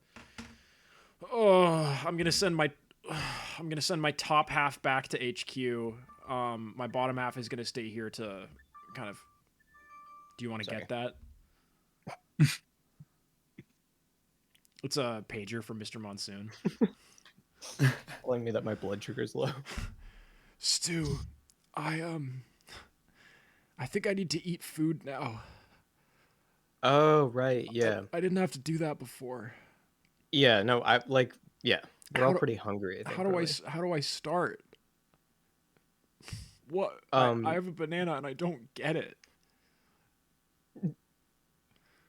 B: send my I'm gonna send my top half back to HQ. My bottom half is gonna stay here to kind of. Do you want to get that? It's a pager from Mr. Monsoon.
C: Telling me that my blood sugar's low.
B: Stu, I think I need to eat food now.
C: Oh, right. Yeah.
B: I didn't have to do that before.
C: Yeah. No, yeah. We're all
B: How do-
C: pretty hungry, I think.
B: How do I start? What? I have a banana and I don't get it.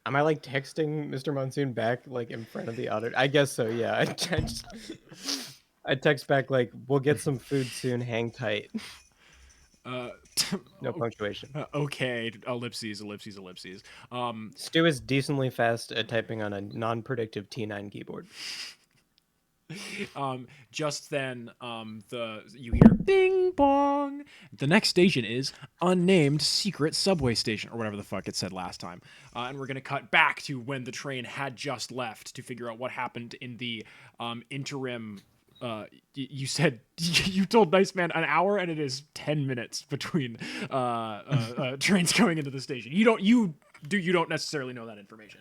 C: Am I like texting Mr. Monsoon back like in front of the auditor? I guess so, yeah. I text back like, we'll get some food soon, hang tight. No punctuation.
B: Okay, ellipses.
C: Stu is decently fast at typing on a non-predictive T9 keyboard.
B: Just then, you hear bing bong. The next station is unnamed secret subway station, or whatever the fuck it said last time. And we're gonna cut back to when the train had just left to figure out what happened in the interim. You said you told Nice Man an hour, and it is 10 minutes between trains going into the station. You don't necessarily know that information.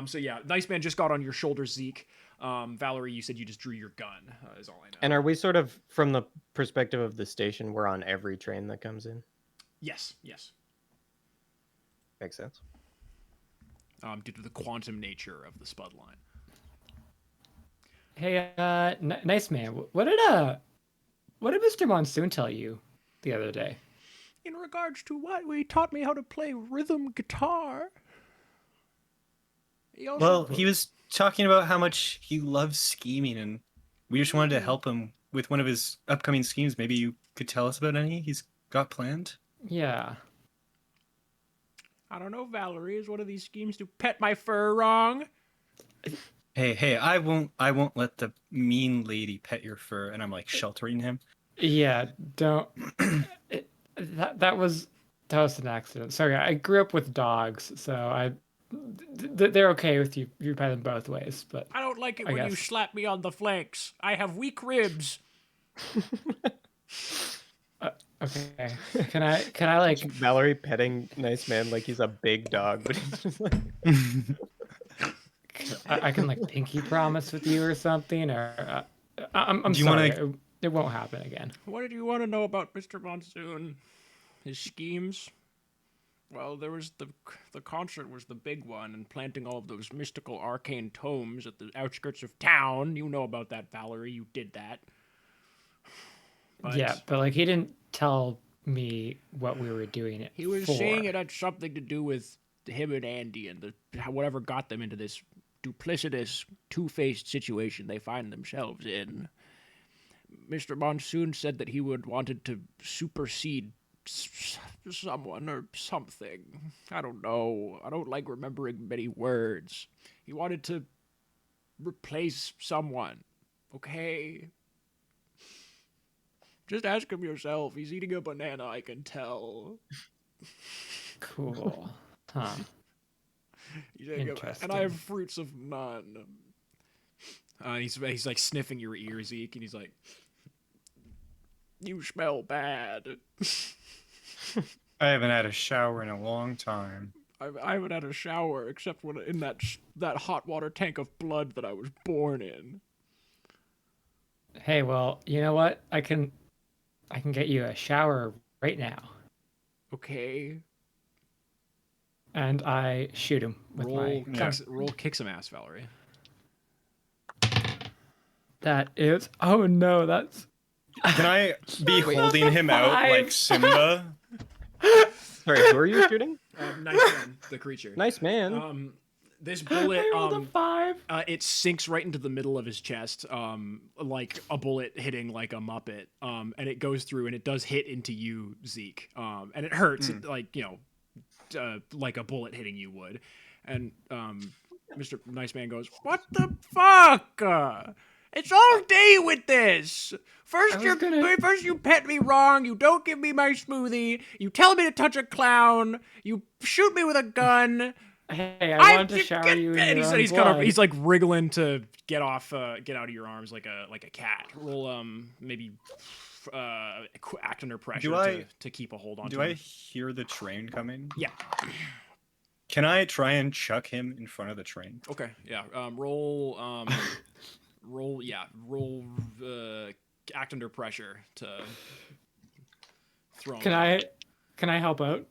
B: So yeah, Nice Man just got on your shoulder, Zeke. Valerie, you said you just drew your gun. Is all I know.
C: And are we sort of from the perspective of the station? We're on every train that comes in.
B: Yes.
C: Makes sense.
B: Due to the quantum nature of the Spud line.
D: Hey, Nice Man. What did Mr. Monsoon tell you the other day?
B: In regards to what? He taught me how to play rhythm guitar.
A: Well, he was talking about how much he loves scheming, and we just wanted to help him with one of his upcoming schemes. Maybe you could tell us about any he's got planned?
D: Yeah.
B: I don't know, Valerie. Is one of these schemes to pet my fur wrong?
A: Hey, I won't let the mean lady pet your fur, and I'm like sheltering him.
D: Yeah, don't. That was an accident. Sorry, I grew up with dogs, so they're okay with you pet them both ways. But
B: I don't like it
D: I
B: when you
D: guess.
B: slap me on the flanks. I have weak ribs.
D: Okay, can I like?
C: Valerie petting Nice Man like he's a big dog, but he's just like.
D: I can like pinky promise with you or something, or I'm
A: Do you
D: sorry,
A: wanna-
D: it won't happen again.
B: What did you want to know about Mr. Monsoon? His schemes? Well, there was the concert was the big one, and planting all of those mystical arcane tomes at the outskirts of town. You know about that, Valerie. You did that. But
D: Yeah, but like he didn't tell me what we were doing it
B: he was
D: for.
B: saying it had something to do with him and Andy and whatever got them into this duplicitous, two-faced situation they find themselves in. Mr. Monsoon said that he wanted to supersede someone or something. I don't know. I don't like remembering many words. He wanted to replace someone. Okay? Just ask him yourself. He's eating a banana, I can tell.
D: Cool. Huh.
B: He's eating and I have fruits of none. He's like sniffing your ear, Zeke, and he's like, "You smell bad."
A: I haven't had a shower in a long time.
B: I haven't had a shower except when in that hot water tank of blood that I was born in.
D: Hey, well, you know what? I can get you a shower right now.
B: Okay.
D: And I shoot him with my gun.
B: Roll kick some ass, Valerie.
D: That is. Oh no, that's.
A: Can I be holding him out like Simba?
C: Sorry, who are you shooting?
B: Nice Man, the creature.
C: Nice Man.
B: This bullet,
D: I rolled a 5.
B: it sinks right into the middle of his chest, like a bullet hitting like a Muppet, and it goes through and it does hit into you, Zeke, and it hurts, like, you know, like a bullet hitting you would, and Mr. Nice Man goes, "What the fuck?" It's all day with this.
D: I was gonna-
B: First you pet me wrong. You don't give me my smoothie. You tell me to touch a clown. You shoot me with a gun.
D: Hey, I wanted to shower you in
B: And
D: your
B: he said
D: own
B: he's
D: blood.
B: he's like wriggling to get off, get out of your arms like a cat. Roll maybe act under pressure to keep a hold on.
A: Do I hear the train coming?
B: Yeah.
A: Can I try and chuck him in front of the train?
B: Okay. Yeah. Roll. Roll. Yeah. Roll. Act under pressure to throw.
D: Can I help out?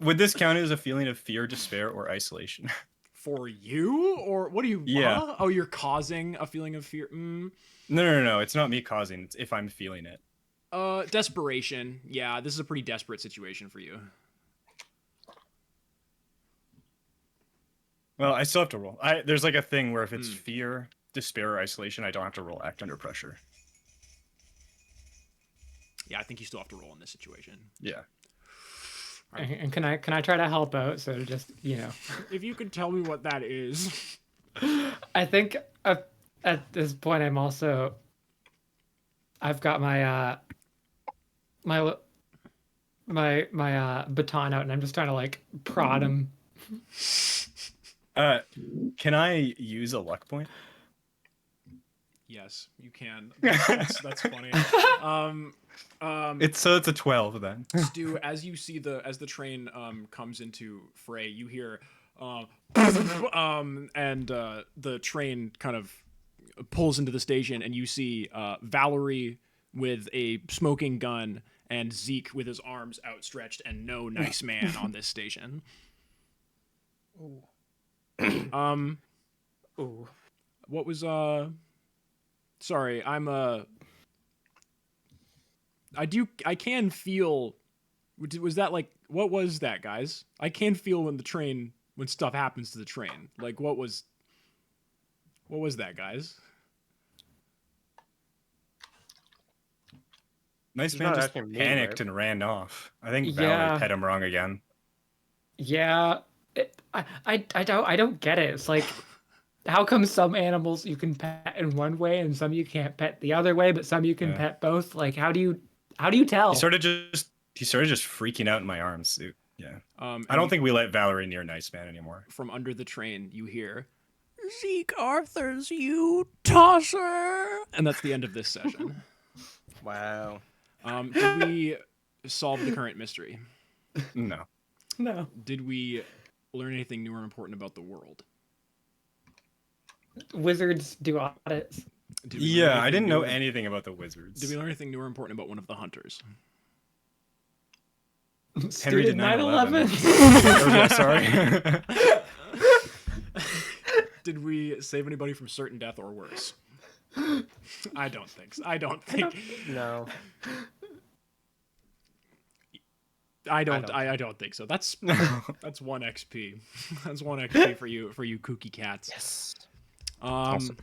A: Would this count as a feeling of fear, despair, or isolation?
B: For you, or what do you?
A: Yeah.
B: Huh? Oh, you're causing a feeling of fear.
A: No. It's not me causing. It's if I'm feeling it.
B: Desperation. Yeah, this is a pretty desperate situation for you.
A: Well, I still have to roll. There's like a thing where if it's fear, despair, or isolation, I don't have to roll act under pressure.
B: Yeah, I think you still have to roll in this situation.
A: Yeah.
D: And can I try to help out? So just
B: If you could tell me what that is.
D: I think at this point I've got my baton out and I'm just trying to like prod him.
A: Can I use a luck point?
B: Yes, you can. That's funny.
A: It's a 12 then.
B: Stu, as you see as the train comes into fray, you hear and the train kind of pulls into the station, and you see Valerie with a smoking gun and Zeke with his arms outstretched, and no nice man on this station.
C: Ooh.
B: What was sorry, I can feel. Was that like, what was that, guys? I can feel when stuff happens to the train. Like, what was that, guys?
A: Nice
C: He's
A: man
C: not
A: just
C: asking me,
A: panicked
C: right?
A: and ran off. I think
D: Yeah.
A: Valerie pet him wrong again.
D: Yeah, I don't get it. It's like, how come some animals you can pet in one way and some you can't pet the other way, but some you can pet both? Like, how do you tell?
A: He started just freaking out in my arms. Yeah. I don't think we let Valerie near Nice Man anymore.
B: From under the train, you hear, Zeke Arthur's you tosser, and that's the end of this session.
C: Wow.
B: Did we solve the current mystery?
A: No.
D: No.
B: Did we learn anything new or important about the world?
D: Wizards do audits.
B: Did we learn
A: Yeah, I
B: anything
A: didn't know
B: new-
A: anything about the wizards.
B: Did we learn anything new or important about one of the hunters?
A: Henry did
D: Student
A: 9/11.
D: 9/11.
A: Oh, yeah, sorry.
B: Did we save anybody from certain death or worse? I don't think so. I don't think.
C: No.
B: I don't think so. That's 1 XP. That's 1 XP for you kooky cats.
C: Yes.
B: Awesome.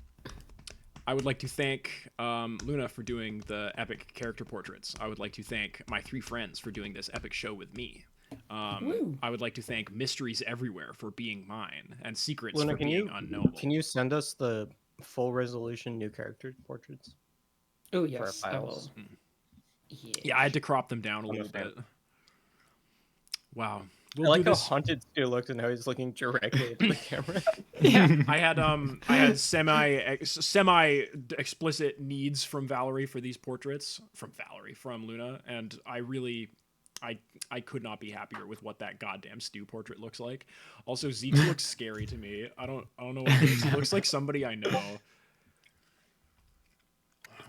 B: I would like to thank Luna for doing the epic character portraits. I would like to thank my 3 friends for doing this epic show with me. I would like to thank Mysteries Everywhere for being mine, and Secrets
C: Luna,
B: for
C: can
B: being
C: you
B: unknowable.
C: can you send us the full resolution new character portraits?
D: Oh
C: our
D: yes, I will.
C: files?
B: Yeah, I had to crop them down a little
C: Understand.
B: bit. Wow.
C: I
B: We'll
C: like
B: do
C: how
B: this.
C: haunted Stu looked and how he's looking directly at the camera.
D: Yeah.
B: I had semi explicit needs from Valerie for these portraits from Luna, and I could not be happier with what that goddamn Stu portrait looks like. Also, Zeke looks scary to me. I don't know what it is. He looks like somebody I know.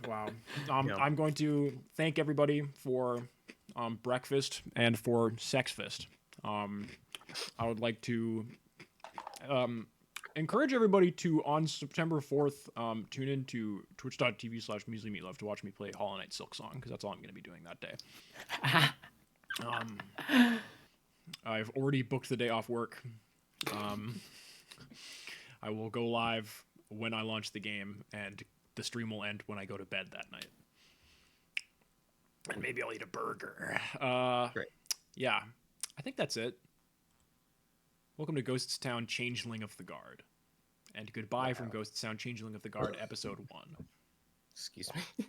B: Wow. I'm going to thank everybody for breakfast and for sex fist. I would like to encourage everybody to, on September 4th, tune in to twitch.tv/mueslimeatloaf to watch me play Hollow Knight Silk Song, because that's all I'm going to be doing that day. I've already booked the day off work. I will go live when I launch the game, and the stream will end when I go to bed that night. And maybe I'll eat a burger.
C: Great.
B: Yeah, I think that's it. Welcome to Ghosts Town, Changeling of the Guard. And goodbye from Ghost Sound Changeling of the Guard, episode 1.
C: Excuse me.